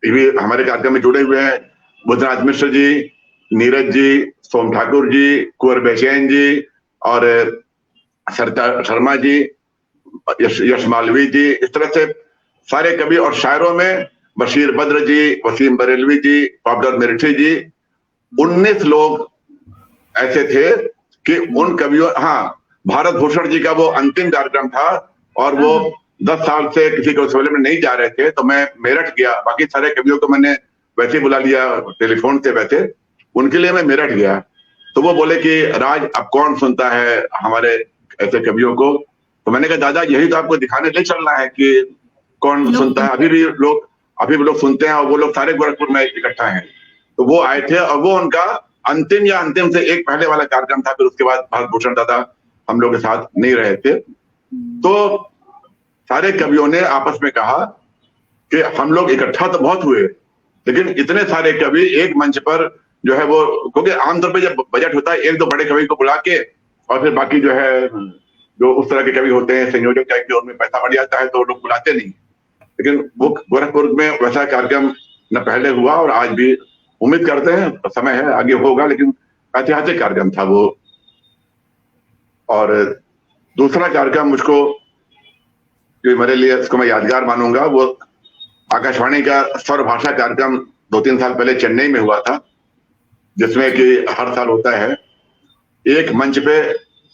भी हमारे कार्यक्रम में जुड़े हुए हैं बुद्धनाथ मिश्र जी, नीरज जी, सोम ठाकुर जी, कुंवर बेचैन जी और सरता शर्मा जी, यश मालवी जी, इस तरह से सारे कवि और शायरों में बशीर बद्र जी, वसीम बरेलवी जी, पॉपुलर मेरिठी जी, 19 लोग ऐसे थे कि उन कवियों, हाँ, भारत भूषण जी का वो अंतिम कार्यक्रम था और वो 10 साल से किसी कवि सम्मेलन में नहीं जा रहे थे तो मैं मेरठ गया। बाकी सारे कवियों को मैंने वैसे बुला लिया टेलीफोन से, वैसे उनके लिए मैं मेरठ गया तो वो बोले कि राज अब कौन सुनता है हमारे ऐसे कवियों को। तो मैंने कहा दादा यही तो आपको दिखाने ले चलना है कि कौन सुनता है। अभी भी लोग सुनते हैं और वो लोग सारे गोरखपुर में इकट्ठा हैं। तो वो आए थे और वो उनका अंतिम से एक पहले वाला कार्यक्रम था, फिर उसके बाद भारत भूषण दादा हम लोग के साथ नहीं रहे थे। तो सारे कवियों ने आपस में कहा कि हम लोग इकट्ठा तो बहुत हुए लेकिन इतने सारे कवि एक मंच पर जो है वो, क्योंकि आमतौर पर जब बजट होता है एक दो बड़े कवि को बुला के और फिर बाकी जो है जो उस तरह के कवि होते हैं संयोजक टाइप के, उनमें पैसा बढ़ जाता है तो लोग बुलाते नहीं। लेकिन वो गोरखपुर में वैसा कार्यक्रम न पहले हुआ और आज भी उम्मीद करते हैं, समय है आगे होगा, लेकिन ऐतिहासिक कार्यक्रम था वो। और दूसरा कार्यक्रम मुझको जो मेरे लिए इसको मैं यादगार मानूंगा, वो आकाशवाणी का स्वर भाषा कार्यक्रम 2-3 साल पहले चेन्नई में हुआ था, जिसमें अच्छा, कि हर साल होता है। एक मंच पे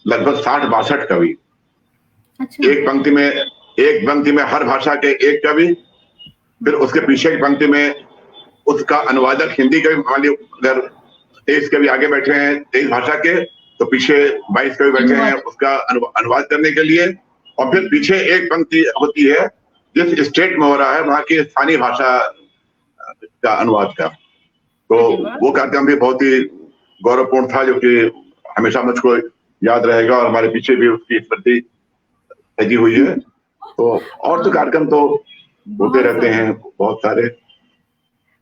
लगभग 60-62 कवि, अच्छा। एक पंक्ति में हर भाषा के एक कवि, फिर उसके पीछे की पंक्ति में उसका अनुवादक हिंदी कवि। मान लीजिए अगर 23 कवि आगे बैठे हैं 23 भाषा के, तो पीछे 22 कवि बैठे हैं अनुवाद। उसका अनुवाद करने के लिए। और फिर पीछे एक पंक्ति होती है जिस स्टेट में हो रहा है वहां की स्थानीय भाषा का अनुवाद का। तो अरे वाह! वो कार्यक्रम भी बहुत ही गौरवपूर्ण था, जो कि हमेशा मुझको याद रहेगा, और हमारे पीछे भी उसकी स्मृति सजी हुई है। तो और तो कार्यक्रम तो होते बहुत रहते सारे। हैं बहुत सारे।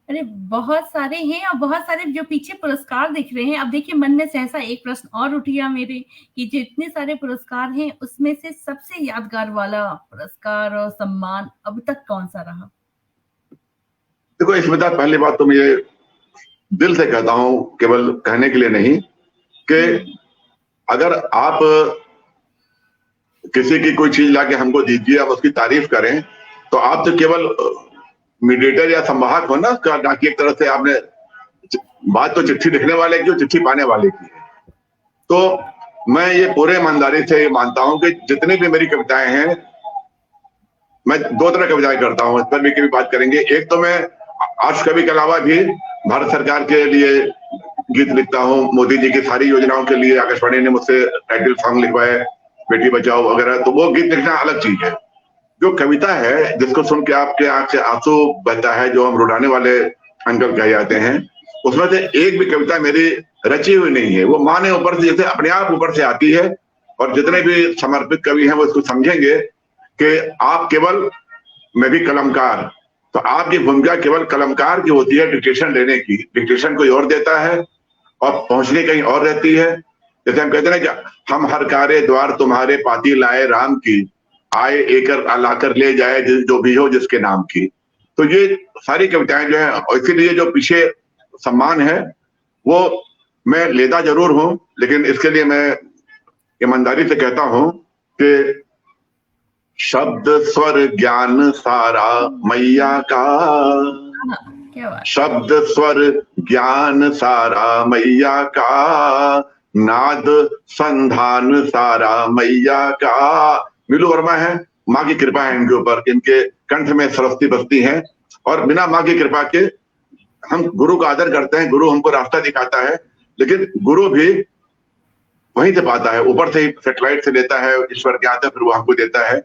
अरे बहुत सारे हैं, और बहुत सारे जो पीछे पुरस्कार दिख रहे हैं। अब देखिए, मन में सहसा एक प्रश्न और उठ गया मेरे कि जितने सारे पुरस्कार हैं उसमें से सबसे यादगार वाला पुरस्कार और सम्मान अब तक कौन सा रहा? देखो स्मिता, पहली बात तो मैं ये दिल से कहता हूं, केवल कहने के लिए नहीं, कि अगर आप किसी की कोई चीज लाके हमको दीजिए, आप उसकी तारीफ करें, तो आप तो केवल मीडिएटर या संवाहक हो ना, ना कि एक तरह से आपने बात तो चिट्ठी लिखने वाले की और चिट्ठी पाने वाले की है। तो मैं ये पूरे ईमानदारी से ये मानता हूं कि जितनी भी मेरी कविताएं हैं, मैं 2 तरह कविताएं करता हूं, इस पर भी कभी बात करेंगे। एक तो मैं आज कवि के अलावा भी भारत सरकार के लिए गीत लिखता हूं, मोदी जी की सारी योजनाओं के लिए आकाशवाणी ने मुझसे टाइटल सॉन्ग लिखवाए, बेटी बचाओ वगैरह, तो वो गीत लिखना अलग चीज है। जो कविता है जिसको सुन के आपके आंख से आंसू बहता है, जो हम रुलाने वाले अंकल कहे जाते हैं, उसमें से एक भी कविता मेरी रची हुई नहीं है। वो माँ ने ऊपर से, जैसे अपने आप ऊपर से आती है। और जितने भी समर्पित कवि हैं वो इसको समझेंगे कि आप केवल, मैं भी कलमकार, तो आपकी भूमिका केवल कलमकार की होती है, डिक्टेशन लेने की। डिक्टेशन कोई और देता है और पहुंचने कहीं और रहती है। जैसे हम कहते हैं ना कि हम हर कार्य द्वार तुम्हारे पाती लाए राम की, आए एकर लाकर ले जाए जो भी हो जिसके नाम की। तो ये सारी कविताएं जो है, और इसीलिए जो पीछे सम्मान है वो मैं लेता जरूर हूं, लेकिन इसके लिए मैं ईमानदारी से कहता हूं कि शब्द स्वर ज्ञान सारा मैया का, हाँ, क्या बात। शब्द स्वर ज्ञान सारा मैया का, नाद संधान सारा मैया का। मीलू वर्मा है, माँ की कृपा है इनके ऊपर, इनके कंठ में सरस्वती बसती है। और बिना माँ की कृपा के हम गुरु का आदर करते हैं, गुरु हमको रास्ता दिखाता है, लेकिन गुरु भी वहीं से पाता है, ऊपर से ही सेटेलाइट से लेता है, ईश्वर के आता है, फिर वो हमको देता है।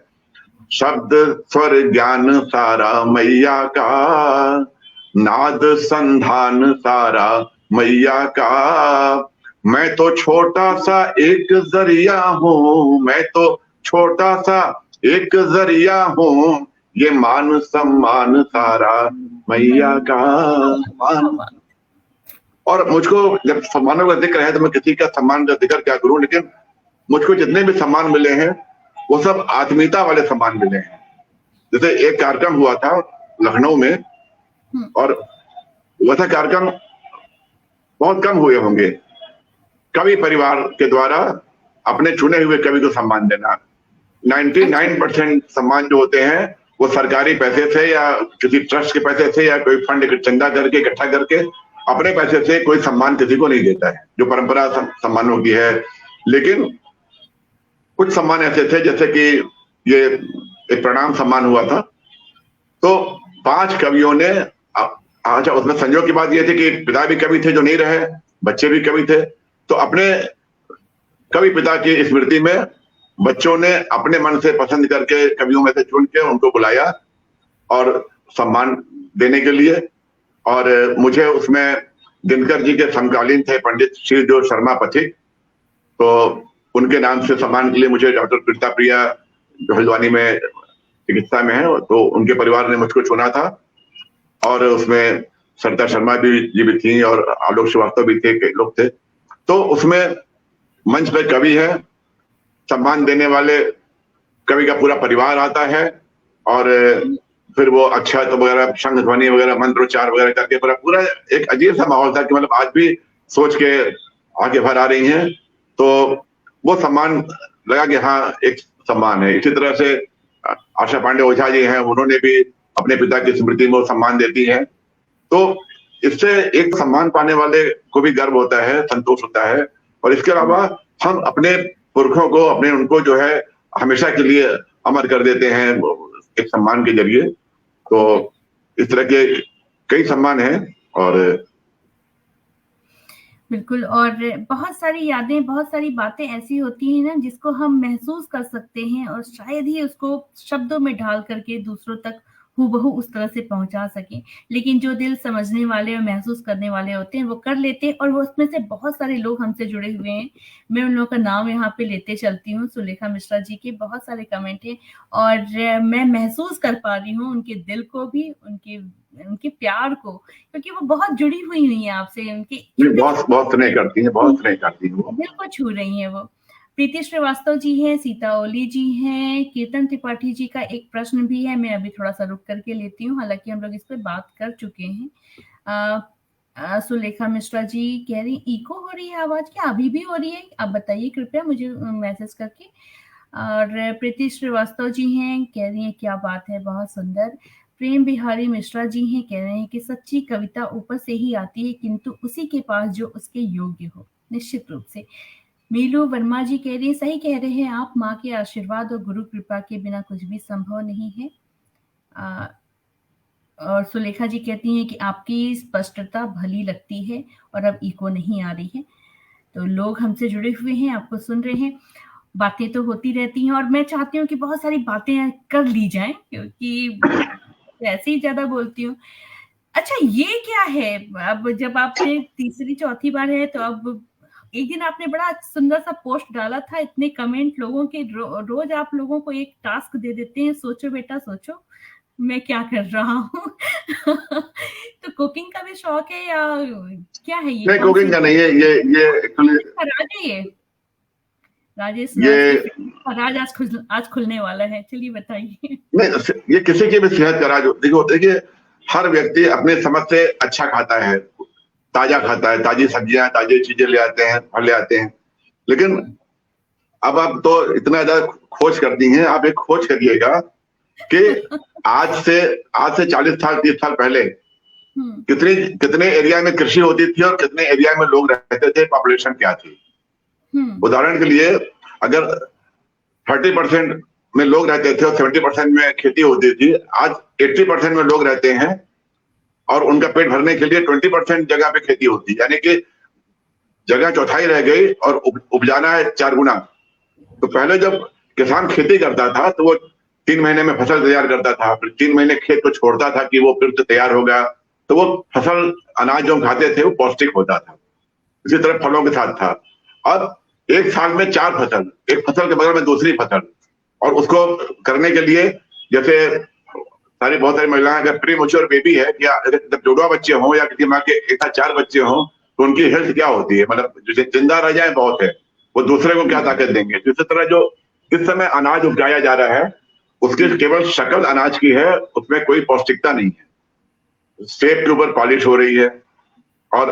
शब्द स्वर ज्ञान सारा मैया का, नाद संधान सारा मैया का। मैं तो छोटा सा एक जरिया हूँ, मैं तो छोटा सा एक जरिया हूँ, ये मान सम्मान सारा मैया का। मान। और मुझको जब सम्मानों का जिक्र है तो मैं किसी का सम्मान का जिक्र क्या करूं, लेकिन मुझको जितने भी सम्मान मिले हैं वो सब आत्मीयता वाले सम्मान मिले हैं। जैसे एक कार्यक्रम हुआ था लखनऊ में, और वैसा कार्यक्रम बहुत कम हुए होंगे, कवि परिवार के द्वारा अपने चुने हुए कवि को सम्मान देना। 99% सम्मान जो होते हैं वो सरकारी पैसे से या किसी ट्रस्ट के पैसे से या कोई फंड चंदा करके इकट्ठा करके अपने पैसे से कोई सम्मान किसी को नहीं देता है, जो परंपरा सम्मानों की है। लेकिन कुछ सम्मान ऐसे थे, जैसे कि ये एक प्रणाम सम्मान हुआ था, तो 5 कवियों ने, अच्छा उसमें संयोग की बात ये थी कि पिता भी कवि थे जो नहीं रहे, बच्चे भी कवि थे, तो अपने कवि पिता की स्मृति में बच्चों ने अपने मन से पसंद करके कवियों में से चुन के उनको बुलाया और सम्मान देने के लिए। और मुझे उसमें दिनकर जी के समकालीन थे पंडित श्री जो शर्मा पथिक, तो उनके नाम से सम्मान के लिए मुझे डॉक्टर प्रीता प्रिया जो हल्द्वानी में चिकित्सा में है, तो उनके परिवार ने मुझको चुना था। और उसमें सरिता शर्मा जी भी थी और आलोक श्रीवास्तव भी थे, कई लोग थे। तो उसमें मंच पे कवि है, सम्मान देने वाले कवि का पूरा परिवार आता है, और फिर वो अक्षत वगैरह, शंख ध्वनि वगैरह, मंत्रोच्चार वगैरह करके पूरा एक अजीब सा माहौल था कि मतलब आज भी सोच के आगे भर आ रही हैं। तो वो सम्मान लगा कि हाँ एक सम्मान है। इसी तरह से आशा पांडे ओझा जी हैं, उन्होंने भी अपने पिता की स्मृति में सम्मान देती हैं। तो इससे एक सम्मान पाने वाले को भी गर्व होता है, संतोष होता है। और इसके अलावा हम अपने पुरखों को, अपने उनको जो है हमेशा के लिए अमर कर देते हैं एक सम्मान के जरिए। तो इस तरह के कई सम्मान हैं। और बिल्कुल, और बहुत सारी यादें, बहुत सारी बातें ऐसी होती हैं ना जिसको हम महसूस कर सकते हैं और शायद ही उसको शब्दों में ढाल करके दूसरों तक हूबहू उस तरह से पहुंचा सकें, लेकिन जो दिल समझने वाले और महसूस करने वाले होते हैं वो कर लेते हैं। और वो उसमें से बहुत सारे लोग हमसे जुड़े हुए हैं, मैं उन लोगों का नाम यहाँ पे लेते चलती हूँ। सुलेखा मिश्रा जी के बहुत सारे कमेंट हैं और मैं महसूस कर पा रही हूँ उनके दिल को भी, उनके प्यार को, क्योंकि वो बहुत जुड़ी हुई है आपसे, उनके बहुत बहुत स्नेह करती हैं, बहुत स्नेह करती हैं, वो दिल को छू रही हैं वो। प्रीति श्रीवास्तव जी हैं, सीता ओली जी हैं, कीर्तन त्रिपाठी जी का एक प्रश्न भी है, मैं अभी थोड़ा सा रुक करके लेती हूँ, हालांकि हम लोग इस पर बात कर चुके हैं। सुलेखा मिश्रा जी कह रही इको हो रही है आवाज, क्या अभी भी हो रही है? आप बताइए कृपया मुझे मैसेज करके। और प्रीति श्रीवास्तव जी हैं, कह रही हैं क्या बात है, बहुत सुंदर। प्रेम बिहारी मिश्रा जी हैं, कह रहे हैं कि सच्ची कविता ऊपर से ही आती है, किंतु उसी के पास जो उसके योग्य हो, निश्चित रूप से। मीलू वर्मा जी कह रही है सही कह रहे हैं आप, माँ के आशीर्वाद और गुरु कृपा के बिना कुछ भी संभव नहीं है। और सुलेखा जी कहती हैं कि आपकी स्पष्टता भली लगती है और अब इको नहीं आ रही है। तो लोग हमसे जुड़े हुए हैं, आपको सुन रहे हैं, बातें तो होती रहती हैं और मैं चाहती हूँ कि बहुत सारी बातें कर ली जाएं, क्योंकि ऐसे ही ज्यादा बोलती हूँ। अच्छा, ये क्या है? अब जब आपने तीसरी चौथी बार है तो अब एक दिन आपने बड़ा सुंदर सा पोस्ट डाला था, इतने कमेंट लोगों के, रोज आप लोगों को एक टास्क दे देते हैं, सोचो बेटा सोचो मैं क्या कर रहा हूँ। तो कुकिंग का भी शौक है या क्या है ये? नहीं, कुकिंग का नहीं है ये एक्चुअली राजेश ये राज आज खुलने वाला है, चलिए बताइए। नहीं, ये किसी की भी सेहत का राज। देखिए हर व्यक्ति अपने समझ से अच्छा खाता है, ताजा खाता है, ताजी सब्जियां, ताजी चीजें ले आते हैं, फल ले आते हैं। लेकिन अब आप तो इतना ज्यादा खोज करती हैं, आप एक खोज करिएगा कि आज से 40 साल 30 साल पहले कितने एरिया में कृषि होती थी और कितने एरिया में लोग रहते थे, पॉपुलेशन क्या थी। उदाहरण के लिए अगर 30% में लोग रहते थे और 70% में खेती होती थी, आज 80% में लोग रहते हैं और उनका पेट भरने के लिए 20% जगह पे खेती होती है, यानी कि जगह चौथाई रह गई और उपजाना है 4 गुना। तो पहले जब किसान खेती करता था तो वो 3 महीने में फसल तैयार करता था, फिर 3 महीने खेत को छोड़ता था कि वो फिर से तैयार होगा, तो वो फसल, अनाज जो हम खाते थे वो पौष्टिक होता था। इसी तरह फलों के साथ था। अब एक साल में 4 फसल, एक फसल के बगल में दूसरी फसल, और उसको करने के लिए जैसे बहुत सारी महिलाएं अगर प्री मैच्योर बेबी है, या जब जुड़वा बच्चे हों या किसी माँ के एक साथ 4 बच्चे हों, तो उनकी हेल्थ क्या होती है, मतलब जैसे जिंदा रह जाए बहुत है, वो दूसरे को क्या ताकत देंगे। इसी तरह जो इस समय अनाज उपजाया जा रहा है उसकी केवल शक्ल अनाज की है, उसमें कोई पौष्टिकता नहीं है, सेब के ऊपर पॉलिश हो रही है। और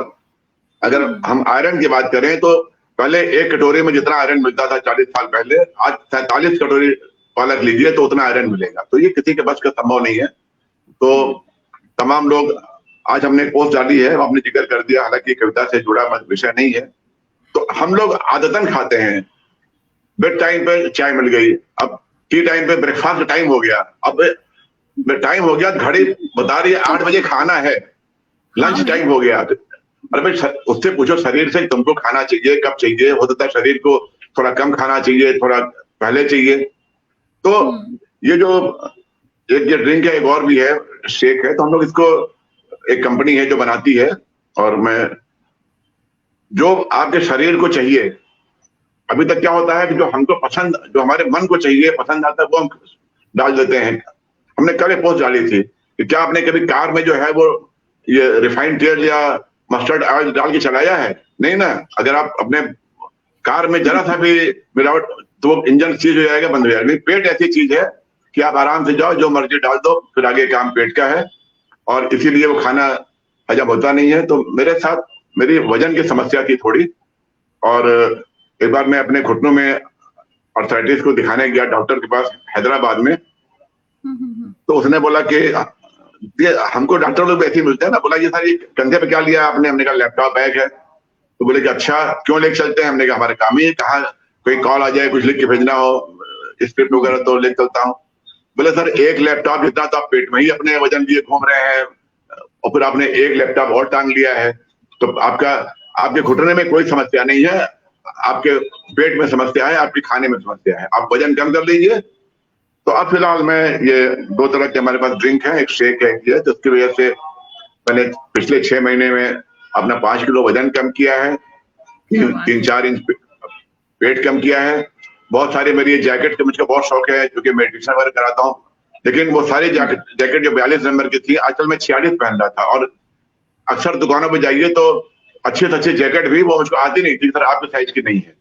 अगर हम आयरन की बात करें तो पहले एक कटोरी में जितना आयरन मिलता था 40 साल पहले, आज 47 कटोरी पालक लीजिए तो उतना आयरन मिलेगा। तो ये किसी के बस का संभव नहीं है। तो तमाम लोग, आज हमने एक पोस्ट डाली है, आपने जिक्र कर दिया, हालांकि कविता से जुड़ा विषय नहीं है। तो हम लोग आदतन खाते हैं, बेड टाइम पे चाय मिल गई, अब टी टाइम पे ब्रेकफास्ट टाइम हो गया, अब टाइम हो गया, घड़ी बता रही है 8 बजे खाना है, लंच टाइम हो गया। अरे भाई उससे पूछो शरीर से तुमको खाना चाहिए कब चाहिए, हो सकता है शरीर को थोड़ा कम खाना चाहिए, थोड़ा पहले चाहिए। तो ये जो ये ड्रिंक है, एक और भी है, शेक है, तो हम लोग इसको, एक कंपनी है जो बनाती है, और मैं जो आपके शरीर को चाहिए, अभी तक क्या होता है कि जो हमको पसंद, जो हमारे मन को चाहिए, पसंद आता है, वो हम डाल देते हैं। हमने कल एक पोस्ट डाली थी कि क्या आपने कभी कार में जो है वो ये रिफाइंड तेल या मस्टर्ड ऑयल डाल के चलाया है? नहीं ना। अगर आप अपने कार में जरा सा भी मिलावट, तो वो इंजन सीज हो जाएगा, बंद हो जाएगा। पेट ऐसी चीज है कि आप आराम से जाओ, जो मर्जी डाल दो, फिर आगे काम पेट का है, और इसीलिए वो खाना हजम होता नहीं है। तो मेरे साथ मेरी वजन की समस्या थी थोड़ी, और एक बार मैं अपने घुटनों में आर्थराइटिस को दिखाने गया डॉक्टर के पास हैदराबाद में, तो उसने बोला कि ये हमको डॉक्टर लोग भी ऐसे ही मिलते हैं ना, बोला ये सर ये कंधे पे क्या लिया आपने? हमने कहा लैपटॉप बैग है। तो बोले कि अच्छा क्यों लेके चलते हैं? हमने कहा हमारे काम ही है, कहा कोई कॉल आ जाए कुछ लिख के भेजना हो स्क्रिप्ट वगैरह तो लेके चलता हूँ। बोले सर एक लैपटॉप जितना तो आप पेट में ही अपने वजन लिए घूम रहे हैं और फिर आपने एक लैपटॉप और टांग लिया है, तो आपके घुटने में कोई समस्या नहीं है, आपके पेट में समस्या है, आपके खाने में समस्या है, आप वजन कम कर लीजिए। तो अब फिलहाल मैं ये 2 तरह के हमारे पास ड्रिंक है, एक शेक है, एक तो उसकी वजह से मैंने पिछले 6 महीने में अपना 5 किलो वजन कम किया है, 3-4 इंच पेट कम किया है। बहुत सारी मेरी जैकेट का मुझको बहुत शौक है क्योंकि मेडिटेशन वगैरह कराता हूँ, लेकिन वो सारी जैकेट जो 42 नंबर की थी आजकल मैं 46 पहन रहा था, और अक्सर दुकानों पे जाइए तो अच्छी से अच्छी जैकेट भी वो मुझको आती नहीं थी, सर आपके साइज की नहीं है।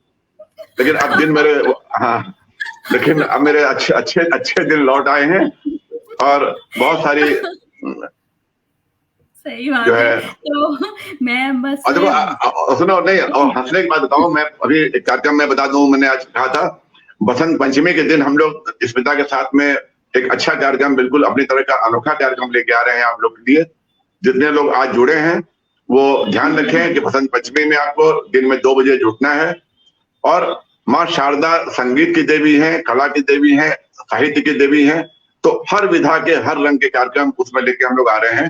लेकिन अब दिन मेरे लेकिन अब मेरे अच्छे अच्छे अच्छे दिन लौट आए हैं और बहुत सारी सही बात जो है। है तो मैं बस और देखो सुनो नहीं, और हंसने की बात बताऊं, मैं अभी एक कार्यक्रम में बता दूं, मैंने आज कहा था बसंत पंचमी के दिन हम लोग स्मिता के साथ में एक अच्छा कार्यक्रम, बिल्कुल अपनी तरह का अनोखा कार्यक्रम लेके आ रहे हैं आप लोग के लिए। जितने लोग आज जुड़े हैं वो ध्यान रखें कि बसंत पंचमी में आपको दिन में 2 बजे जुटना है। और माँ शारदा संगीत की देवी है, कला की देवी है, साहित्य की देवी है, तो हर विधा के हर रंग के कार्यक्रम उसमें लेके हम लोग आ रहे हैं।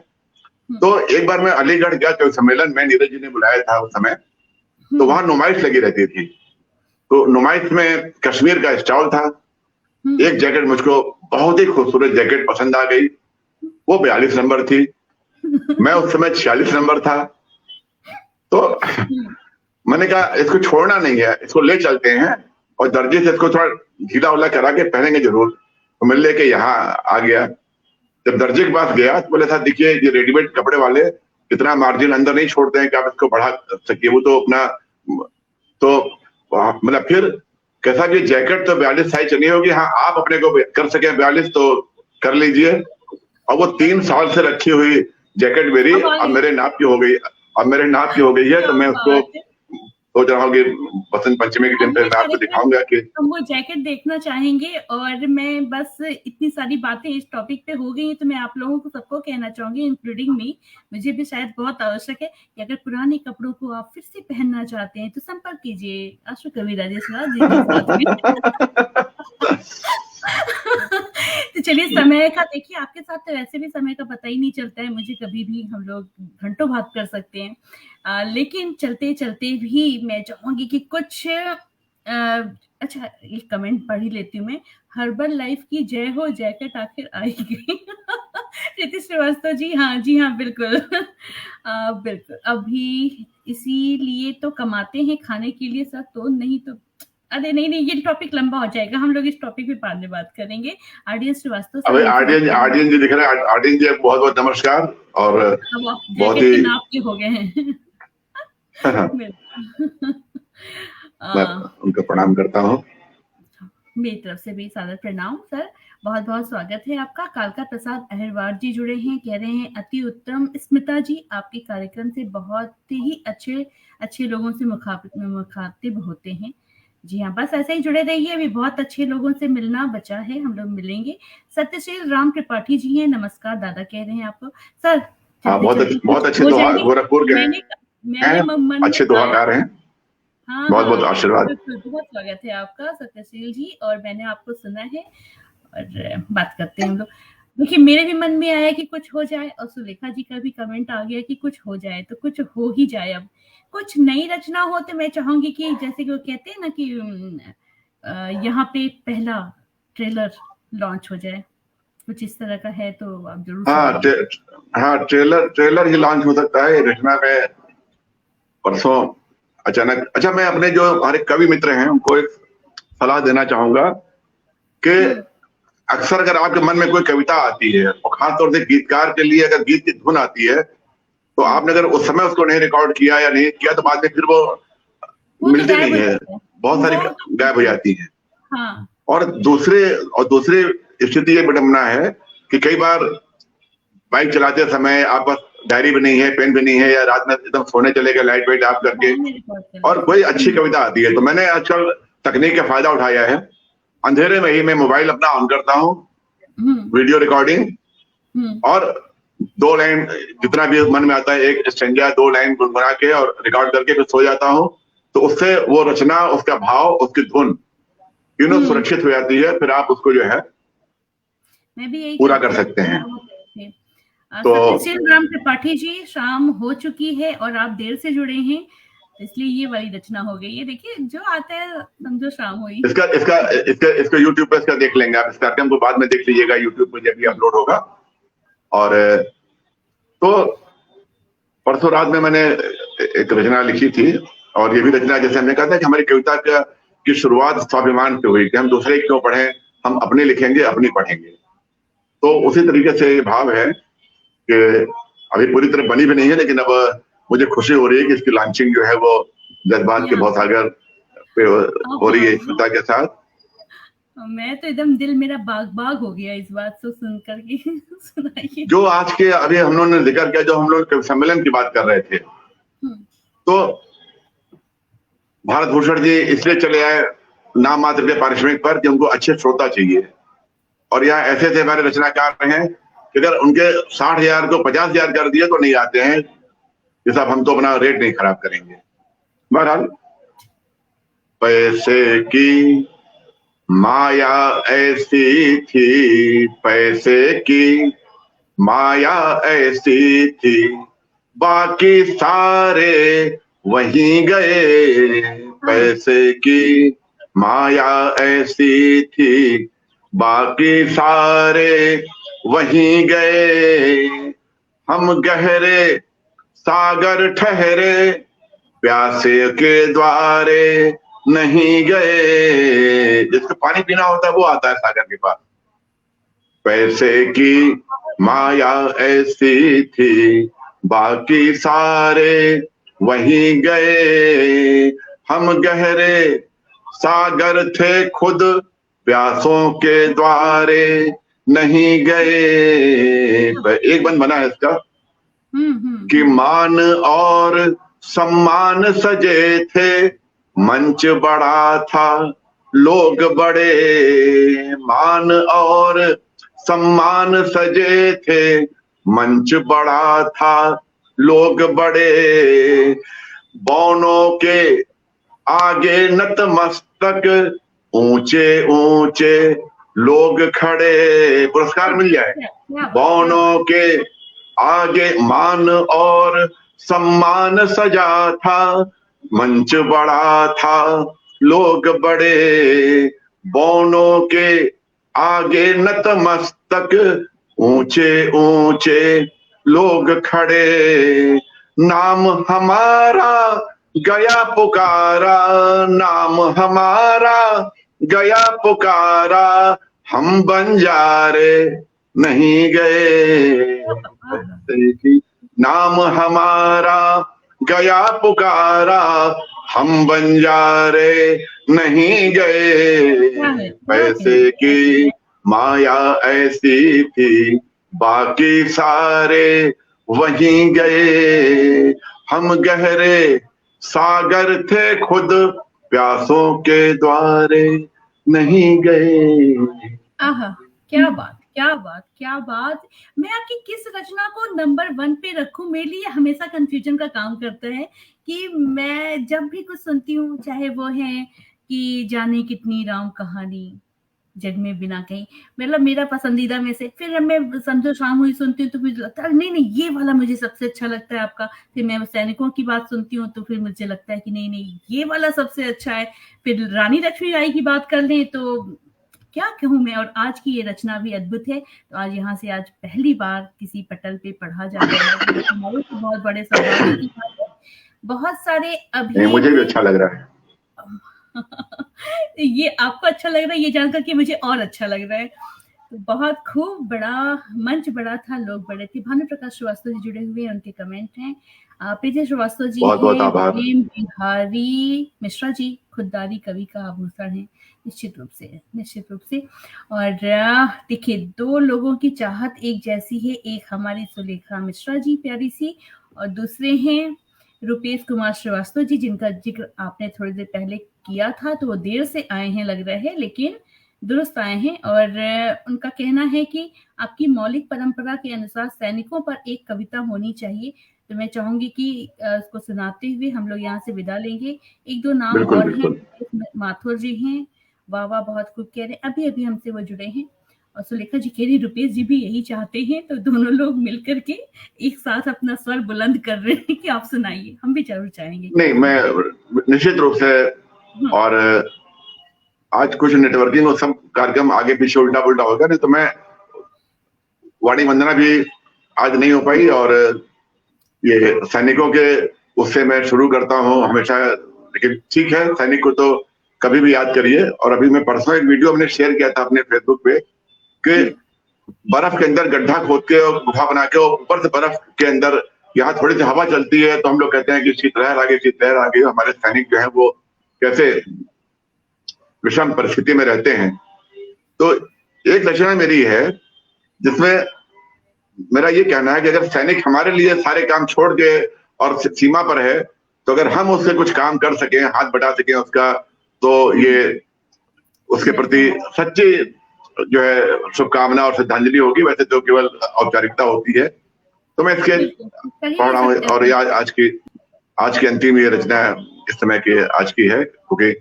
तो एक बार मैं अलीगढ़ गया कवि सम्मेलन में, नीरज जी ने बुलाया था उस समय, तो वहां नुमाइश लगी रहती थी। तो नुमाइश में कश्मीर का स्टॉल था, एक जैकेट मुझको बहुत ही खूबसूरत जैकेट पसंद आ गई, वो 42 नंबर थी, मैं उस समय 46 नंबर था। तो मैंने कहा इसको छोड़ना नहीं है, इसको ले चलते हैं और दर्जी से इसको थोड़ा ढीला उला करा के पहनेंगे जरूर। तो मैं लेके यहाँ आ गया। जब दर्जी के पास गया तो बोले था देखिए ये रेडीमेड कपड़े वाले इतना मार्जिन अंदर नहीं छोड़ते हैं कि आप इसको बढ़ा सकिए, वो तो अपना तो मतलब फिर कैसा कि जैकेट तो 42 साइज नहीं होगी, हाँ आप अपने को कर सके 42 तो कर लीजिए। और वो 3 साल से रखी हुई जैकेट मेरी अब मेरे नाप की हो गई, अब मेरे नाप की हो गई है, तो मैं उसको सोच रहा हूँ कि बसंत पंचमी के दिन पे मैं आपको दिखाऊंगा कि हम वो जैकेट देखना चाहेंगे। और मैं बस इतनी सारी बातें इस टॉपिक पे हो गई, तो मैं आप लोगों को सबको कहना चाहूंगी इंक्लूडिंग मी, मुझे भी शायद बहुत आवश्यक है कि अगर पुराने कपड़ों को आप फिर से पहनना चाहते हैं तो संपर्क कीजिए अश्व कवि राजेश राज जी के साथ। तो चलिए समय का देखिए, आपके साथ तो वैसे भी समय का पता ही नहीं चलता है, मुझे कभी भी हम लोग घंटों बात कर सकते हैं। लेकिन चलते चलते भी मैं चाहूंगी कि कुछ अच्छा एक कमेंट पढ़ ही लेती हूँ मैं। हर्बल लाइफ की जय हो, जैकेट आखिर आएगी। रितिश श्रीवास्तव जी, हाँ बिल्कुल। बिल्कुल अभी इसीलिए तो कमाते हैं खाने के लिए सर, तो नहीं तो अरे नहीं ये टॉपिक लंबा हो जाएगा, हम लोग इस टॉपिक पे बाद में बात करेंगे। आरडीएस श्रीवास्तव अबे आर्डियन जी दिख रहे हैं, आर्डियन जी बहुत बहुत नमस्कार और बहुत ही नाप के हो गए हैं। मैं उनको प्रणाम करता हूँ। मेरी तरफ से भी सादर प्रणाम सर, बहुत बहुत स्वागत है आपका। कालका प्रसाद अहिरवार जी जुड़े हैं, कह रहे हैं अति उत्तम स्मिता जी, आपके कार्यक्रम से बहुत ही अच्छे लोगों से मुखातिब होते हैं। जी हाँ, बस ऐसे ही जुड़े रहिए, अभी बहुत अच्छे लोगों से मिलना बचा है, हम लोग मिलेंगे। सत्यशील राम त्रिपाठी जी हैं, नमस्कार दादा कह रहे हैं आपको सर। बहुत अच्छे दोहा गोरखपुर के अच्छे दोहाकार हैं। बहुत बहुत आशीर्वाद। बहुत स्वागत है आपका सत्यशील जी, और मैंने आपको सुना है और बात करते हैं हम लोग। देखिए मेरे भी मन में आया कि कुछ हो जाए, और सुलेखा जी का भी कमेंट आ गया कि कुछ हो जाए, तो कुछ हो ही जाए। अब कुछ नई रचना हो तो मैं चाहूंगी कि जैसे कि वो कहते हैं ना कि यहाँ पे पहला ट्रेलर लॉन्च हो जाए, कुछ इस तरह का है तो आप जरूर। ट्रेलर ही लॉन्च हो सकता है। रचना में परसों अचानक, अच्छा मैं अपने जो हमारे कवि मित्र हैं उनको एक सलाह देना चाहूंगा कि अक्सर अगर आपके मन में कोई कविता आती है और खासतौर से गीतकार के लिए अगर गीत की धुन आती है, तो आपने अगर उस समय उसको नहीं रिकॉर्ड किया या नहीं किया तो बाद में फिर वो मिलती नहीं है, बहुत सारी गायब हो जाती है। हाँ। और दूसरी स्थिति ये विडंबना है कि कई बार बाइक चलाते समय आप पास डायरी भी नहीं है, पेन भी नहीं है, या रात में एकदम सोने चले गए लाइट वाइट ऑफ करके और कोई अच्छी कविता आती है, तो मैंने आजकल तकनीक का फायदा उठाया है, अंधेरे में ही मैं मोबाइल अपना ऑन करता हूँ वीडियो रिकॉर्डिंग और 2 लाइन जितना भी मन में आता है, एक स्टैंजा 2 लाइन गुनगुना के और रिकॉर्ड करके फिर सो जाता हूँ, तो उससे वो रचना, उसका भाव, उसकी धुन सुरक्षित हो जाती है। फिर आप उसको जो है मैं भी यही पूरा कर सकते हैं। तो सत्यशील राम त्रिपाठी जी, शाम हो चुकी है और आप देर से जुड़े हैं, इसलिए ये वाली रचना हो गई। ये देखिए, जो आता है समझो शाम हुई। इसका यूट्यूब पे इसका देख लेंगे आप। इस कार्यक्रम को बाद में देख लीजिएगा यूट्यूब पे जब भी अपलोड होगा। और तो परसों रात में मैंने एक रचना लिखी थी, और ये भी रचना, जैसे हमने कहा था कि हमारी कविता की शुरुआत स्वाभिमान से हुई कि हम दूसरे क्यों पढ़ें, हम अपने लिखेंगे, अपनी पढ़ेंगे। तो उसी तरीके से ये भाव है कि अभी पूरी तरह बनी भी नहीं है, लेकिन अब मुझे खुशी हो रही है कि इसकी लॉन्चिंग जो है वो जज्बात के भवसागर पे हो रही है कविता के साथ। मैं तो एकदम दिल मेरा बाग बाग हो गया इस बात को सुन करके। सुनाइए। जो आज के अभी हम लोगों ने जिक्र किया, जो हम लोग कवि सम्मेलन की बात कर रहे थे, तो भारत भूषण जी इसलिए चले आए नाम मात्र के पारिश्रमिक पर कि उनको अच्छे श्रोता चाहिए। और यहाँ ऐसे थे हमारे रचनाकार हैं कि अगर उनके 60,000 को 50,000 कर दिए तो नहीं आते हैं कि साहब हम तो अपना रेट नहीं खराब करेंगे। बहरहाल, पैसे की माया ऐसी थी, पैसे की माया ऐसी थी, बाकी सारे वहीं गए। पैसे की माया ऐसी थी, बाकी सारे वहीं गए। हम गहरे सागर ठहरे, प्यासे के द्वारे नहीं गए। जिसको पानी पीना होता है वो आता है सागर के पास। पैसे की माया ऐसी थी, बाकी सारे वहीं गए। हम गहरे सागर थे खुद, प्यासों के द्वारे नहीं गए। एक बंद बना है इसका कि मान और सम्मान सजे थे, मंच बड़ा था, लोग बड़े। मान और सम्मान सजे थे, मंच बड़ा था, लोग बड़े। बौनों के आगे नतमस्तक, ऊंचे ऊंचे लोग खड़े। पुरस्कार मिल जाए। बौनों के आगे मान और सम्मान सजा था, मंच बड़ा था, लोग बड़े। बौनों के आगे नतमस्तक, ऊंचे ऊंचे लोग खड़े। नाम हमारा गया पुकारा, नाम हमारा गया पुकारा, हम बंजारे नहीं गए। नाम हमारा गया पुकारा, हम बंजारे नहीं गए। पैसे की माया ऐसी थी, बाकी सारे वहीं गए। हम गहरे सागर थे खुद, प्यासों के द्वारे नहीं गए। आहा, क्या बात, क्या बात, क्या बात। मैं आपकी किस रचना को नंबर 1 पे रखूं, मेरे लिए हमेशा कंफ्यूजन का काम करता है कि मैं जब भी कुछ सुनती हूँ, चाहे वो है कि जाने कितनी राम कहानी जग में बिना कहीं, मतलब मेरा पसंदीदा में से, फिर मैं समझो शाम हुई सुनती हूँ तो मुझे लगता है नहीं नहीं ये वाला मुझे सबसे अच्छा लगता है आपका। फिर मैं सैनिकों की बात सुनती हूँ तो फिर मुझे लगता है कि नहीं नहीं ये वाला सबसे अच्छा है। फिर रानी लक्ष्मीबाई की बात कर लें तो क्या कहूँ मैं। और आज की ये रचना भी अद्भुत है। तो आज यहाँ से आज पहली बार किसी पटल पे पढ़ा जा रहा है, हमारे तो बहुत बड़े सौभाग्य की बात है। बहुत सारे अभी मुझे भी अच्छा लग रहा है। ये आपको अच्छा लग रहा है ये जानकर कि मुझे और अच्छा लग रहा है। तो बहुत खूब, बड़ा मंच बड़ा था, लोग बड़े थे। भानु प्रकाश श्रीवास्तव जी जुड़े हुए हैं, उनके कमेंट हैं। प्रीति श्रीवास्तव जी बहुत बहुत हैं, आभार। प्रेम बिहारी मिश्रा जी खुददारी कवि का आभूषण है, निश्चित रूप से। और देखिए 2 लोगों की चाहत एक जैसी है, एक हमारी सुलेखा मिश्रा जी प्यारी सी, और दूसरे हैं रुपेश कुमार श्रीवास्तव जी, जिनका जिक्र आपने थोड़ी देर पहले किया था, तो वो देर से आए हैं लग रहा है, लेकिन दुरुस्त आए हैं और उनका कहना है कि आपकी मौलिक परंपरा के अनुसार सैनिकों पर एक कविता होनी चाहिए। तो मैं चाहूँगी कि उसको सुनाते हुए हम लोग यहाँ से विदा लेंगे। 1-2 नाम बिल्कुल, और हैं, बिल्कुल। माथुर जी हैं, वाह-वाह बहुत खूब कह रहे हैं, अभी-अभी हमसे वो जुड़े हैं और सुलेखा जी कह रही रुपेश जी भी यही चाहते हैं, तो दोनों लोग मिलकर के एक साथ अपना स्वर बुलंद कर रहे हैं कि आप सुनाइए, हम भी ज़रूर चाहेंगे कि नहीं, आप मैं निश्चित रूप से हुँ, और आज कुछ नेटवर्किंग और सब कार्यक्रम आगे पीछे उल्टा-पुल्टा हो गया, नहीं तो मैं वाणी वंदना भी आज नहीं हो पाई और ये सैनिकों के उससे मैं शुरू करता हूँ हमेशा, लेकिन ठीक है, सैनिक को तो कभी भी याद करिए। और अभी मैं परसों एक वीडियो हमने शेयर किया था अपने फेसबुक पे कि हुँ, बर्फ के अंदर गड्ढा खोद के और गुफा बना के और ऊपर से बर्फ के अंदर यहाँ थोड़ी सी हवा चलती है तो हम लोग कहते हैं कि शीतलहर आ गई, शीतलहर आ गई। हमारे सैनिक जो है वो कैसे विषम परिस्थिति में रहते हैं। तो एक रचना मेरी है जिसमें मेरा ये कहना है कि अगर सैनिक हमारे लिए सारे काम छोड़ के और सीमा पर है, तो अगर हम उससे कुछ काम कर सकें, हाथ बटा सकें उसका, तो हुँ, ये उसके प्रति बिल्कुल, सच्ची जो है शुभकामना और श्रद्धांजलि होगी। वैसे तो केवल औपचारिकता होती है। तो मैं इसके बिल्कुल, कह पढ़ ही रहा हूँ सकते और हैं। ये आज की अंतिम ये रचना इस समय की आज की है, क्योंकि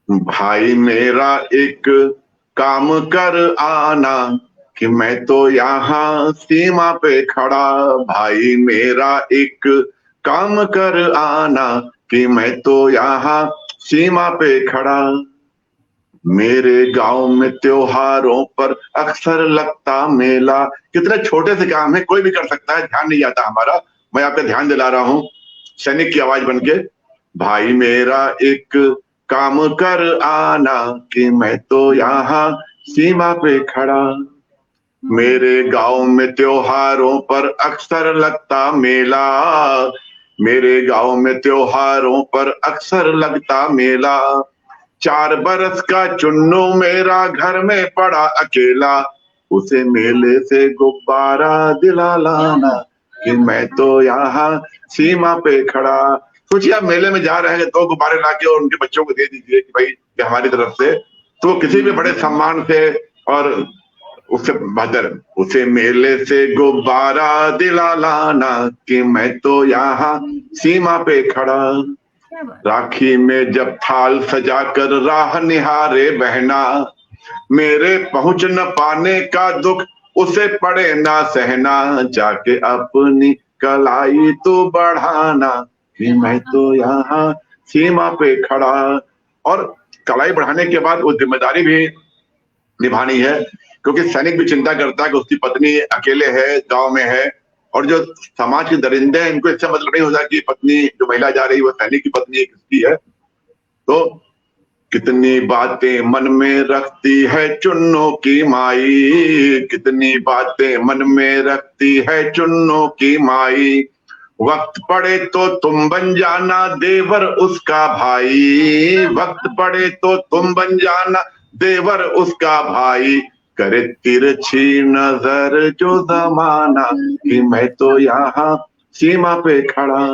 हुँ, भाई मेरा एक काम कर आना कि मैं तो यहाँ सीमा पे खड़ा। भाई मेरा एक काम कर आना कि मैं तो यहाँ सीमा पे खड़ा। मेरे गांव में त्योहारों पर अक्सर लगता मेला। कितने छोटे से काम है, कोई भी कर सकता है, ध्यान नहीं जाता हमारा। मैं आपका ध्यान दिला रहा हूँ सैनिक की आवाज बन के। भाई मेरा एक काम कर आना कि मैं तो यहाँ सीमा पे खड़ा। हुँ, मेरे गांव में त्योहारों पर अक्सर लगता मेला। मेरे गांव में त्योहारों पर अक्सर लगता मेला। 4 बरस का चुन्नू मेरा घर में पड़ा अकेला। उसे मेले से गुब्बारा दिला लाना कि मैं तो यहाँ सीमा पे खड़ा। सोचिए आप मेले में जा रहे हैं, 2 गुब्बारे लाके और उनके बच्चों को दे दीजिए कि भाई ये हमारी तरफ से, तो किसी भी बड़े हुँ, सम्मान से और उससे बेहतर उसे मेले से गुब्बारा दिला लाना कि मैं तो यहाँ सीमा पे खड़ा। क्या बात है। राखी में जब थाल सजाकर राह निहारे बहना। मेरे पहुंच न पाने का दुख उसे पड़े ना सहना। जाके अपनी कलाई तो बढ़ाना कि मैं तो यहाँ सीमा पे खड़ा। और कलाई बढ़ाने के बाद वो जिम्मेदारी भी निभानी है, क्योंकि सैनिक भी चिंता करता है कि उसकी पत्नी अकेले है, गांव में है। और जो समाज के दरिंदे हैं इनको इससे मतलब नहीं होता कि पत्नी जो महिला जा रही है वो सैनिक की पत्नी है, किसकी है। तो कितनी बातें मन में रखती है चुन्नों की माई। कितनी बातें मन में रखती है चुन्नों की माई। वक्त पड़े तो तुम बन जाना देवर उसका भाई। वक्त पड़े तो तुम बन जाना देवर उसका भाई। करे तिरछी नजर जो जमाना कि मैं तो यहाँ सीमा पे खड़ा।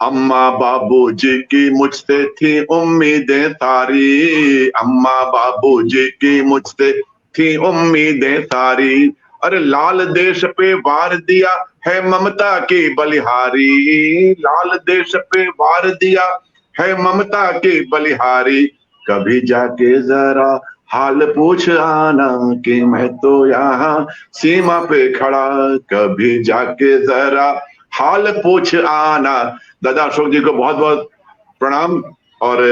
अम्मा बाबूजी की मुझसे थी उम्मीदें सारी। अम्मा बाबूजी की मुझसे थी उम्मीदें सारी। अरे लाल देश पे वार दिया है ममता की बलिहारी। लाल देश पे वार दिया है ममता की बलिहारी। कभी जाके जरा हाल पूछ आना कि मैं तो यहाँ सीमा पे खड़ा। कभी जाके जरा हाल पूछ आना। दादा अशोक जी को बहुत बहुत प्रणाम और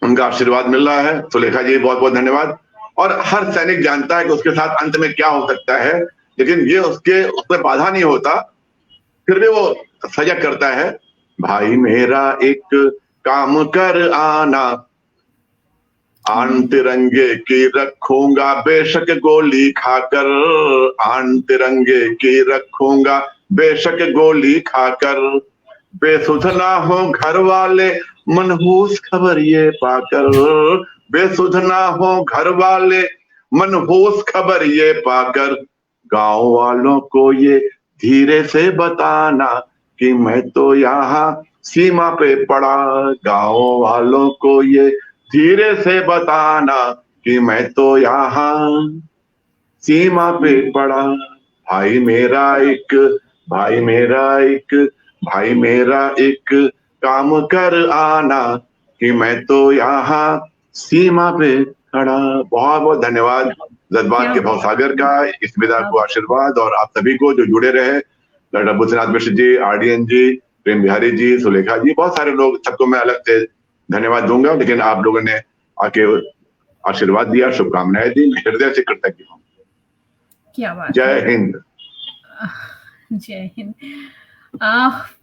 उनका आशीर्वाद मिल रहा है। सुलेखा जी बहुत बहुत धन्यवाद। और हर सैनिक जानता है कि उसके साथ अंत में क्या हो सकता है, लेकिन ये उसमें बाधा नहीं होता, फिर भी वो सजग करता है। भाई मेरा एक काम कर आना। आन हुँ, तिरंगे की रखूंगा बेशक गोली खाकर। आन तिरंगे की रखूंगा बेशक गोली खाकर। बेसुध ना हो घर वाले मनहूस खबर ये पाकर। बेसुध ना हो घर वाले मनहूस खबर ये पाकर। गांव वालों को ये धीरे से बताना कि मैं तो यहाँ सीमा पे पड़ा। गांव वालों को ये धीरे से बताना कि मैं तो यहाँ सीमा पे पड़ा, भाई मेरा एक, भाई मेरा एक, भाई मेरा एक, काम कर आना कि मैं तो यहाँ सीमा पे खड़ा। बहुत बहुत धन्यवाद जज्बात क्या के बात भवसागर का, इस विदा क्या को आशीर्वाद, और आप सभी को जो जुड़े रहे, डॉक्टर बुद्धनाथ मिश्र जी, आरडीएन जी, प्रेम बिहारी जी, सुलेखा जी, बहुत सारे लोग, सबको मैं अलग से धन्यवाद दूंगा, लेकिन आप लोगों ने आके आशीर्वाद दिया, शुभकामनाएं दी, मैं हृदय से कृतज्ञ हूँ। क्या बात है। जय हिंद। जय हिंद।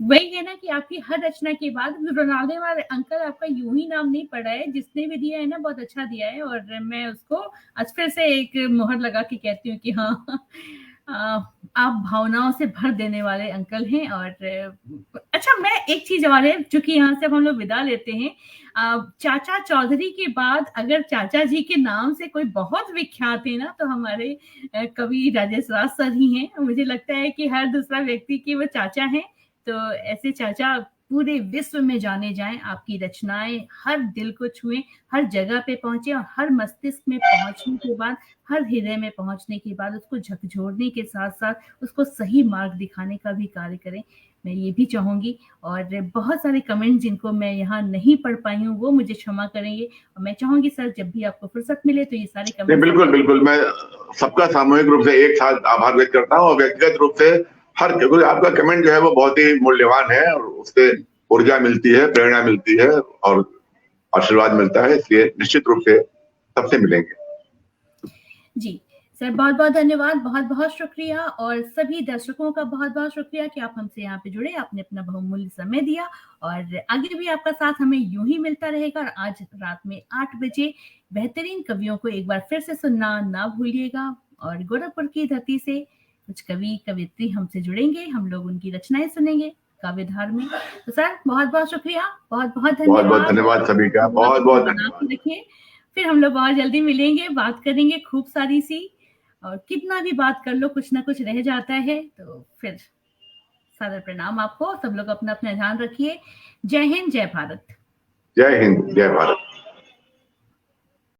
वही है ना कि आपकी हर रचना के बाद रोनाल्डो वाले अंकल आपका यूं ही नाम नहीं पड़ा है, जिसने भी दिया है ना बहुत अच्छा दिया है, और मैं उसको आज फिर से एक मोहर लगा के कहती हूँ कि हाँ, आप भावनाओं से भर देने वाले अंकल हैं। और अच्छा, मैं एक चीज और है, चूंकि यहाँ से अब हम लोग विदा लेते हैं, चाचा चौधरी के बाद अगर चाचा जी के नाम से कोई बहुत विख्यात है ना, तो हमारे कवि राजेश राज सर ही हैं। मुझे लगता है कि हर दूसरा व्यक्ति की वो चाचा हैं, तो ऐसे चाचा पूरे विश्व में जाने जाएं, आपकी रचनाएं हर दिल को छुएं, हर जगह पे पहुंचे, और हर मस्तिष्क में पहुंचने के बाद, हर हृदय में पहुंचने के बाद उसको झकझोरने के साथ साथ उसको सही मार्ग दिखाने का भी कार्य करें। मैं ये भी चाहूंगी, और बहुत सारे कमेंट जिनको मैं यहाँ नहीं पढ़ पाई हूँ वो मुझे क्षमा करेंगे, और मैं चाहूंगी सर जब भी आपको फुर्सत मिले तो ये सारे नहीं, कमेंट्स बिल्कुल बिल्कुल, मैं सबका सामूहिक रूप से एक साथ आभार व्यक्त करता हूँ, और व्यक्तिगत रूप से हर, क्योंकि आपका कमेंट जो है वो बहुत ही मूल्यवान है, और उससे ऊर्जा मिलती है, प्रेरणा मिलती है, और आशीर्वाद मिलता है, इसलिए निश्चित रूप से सबसे मिलेंगे। जी सर, बहुत बहुत धन्यवाद, बहुत बहुत शुक्रिया, और सभी दर्शकों का बहुत बहुत शुक्रिया कि आप हमसे यहाँ पे जुड़े, आपने अपना बहुमूल्य समय दिया, और आगे भी आपका साथ हमें यूं ही मिलता रहेगा। और आज रात में 8 बजे बेहतरीन कवियों को एक बार फिर से सुनना ना भूलिएगा, और गोरखपुर की धरती से कुछ कवि कवियत्री हमसे जुड़ेंगे, हम लोग उनकी रचनाएं सुनेंगे काव्यधार में। तो सर बहुत बहुत शुक्रिया, बहुत बहुत बहुत बहुत धन्यवाद, धन्यवाद सभी का, दुआ बहुत अपनी बहुत बना धन्यवाद। के रखिए। फिर हम लोग बहुत जल्दी मिलेंगे, बात करेंगे खूब सारी सी, और कितना भी बात कर लो कुछ ना कुछ रह जाता है। तो फिर सादर प्रणाम आपको, सब लोग अपना अपना ध्यान रखिए। जय हिंद, जय भारत। जय हिंद, जय भारत।